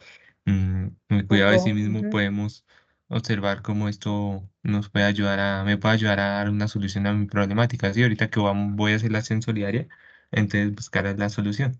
el cuidado de sí mismo Ujú. podemos observar cómo esto nos puede ayudar me puede ayudar a dar una solución a mi problemática. Sí, ahorita que voy a hacer la acción solidaria, entonces buscar la solución.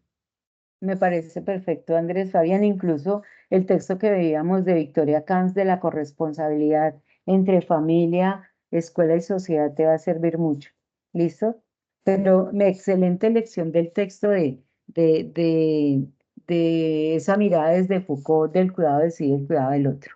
Me parece perfecto, Andrés Fabián. Incluso el texto que veíamos de Victoria Camps de la corresponsabilidad entre familia, escuela y sociedad te va a servir mucho. ¿Listo? Pero excelente lección del texto de, de, de esa mirada desde Foucault del cuidado de sí y el cuidado del otro.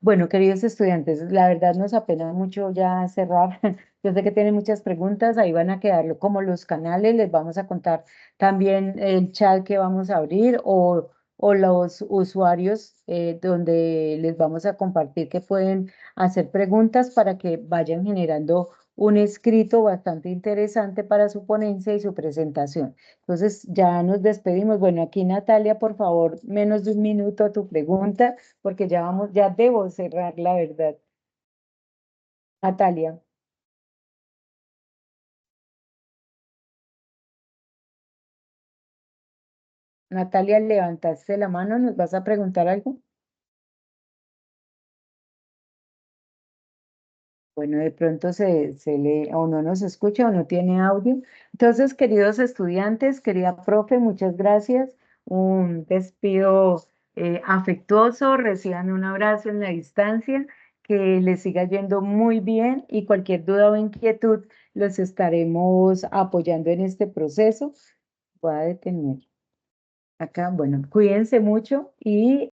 Bueno, queridos estudiantes, la verdad nos apena mucho ya cerrar. Yo sé que tienen muchas preguntas, ahí van a quedar como los canales, les vamos a contar también el chat que vamos a abrir o los usuarios donde les vamos a compartir que pueden hacer preguntas para que vayan generando un escrito bastante interesante para su ponencia y su presentación. Entonces ya nos despedimos. Bueno, aquí Natalia, por favor, menos de un minuto a tu pregunta porque ya debo cerrar, la verdad. Natalia. Natalia, levantaste la mano, ¿nos vas a preguntar algo? Bueno, de pronto se le o no nos escucha o no tiene audio. Entonces, queridos estudiantes, querida profe, muchas gracias. Un despido afectuoso, reciban un abrazo en la distancia, que les siga yendo muy bien y cualquier duda o inquietud los estaremos apoyando en este proceso. Voy a detener acá. Bueno, cuídense mucho y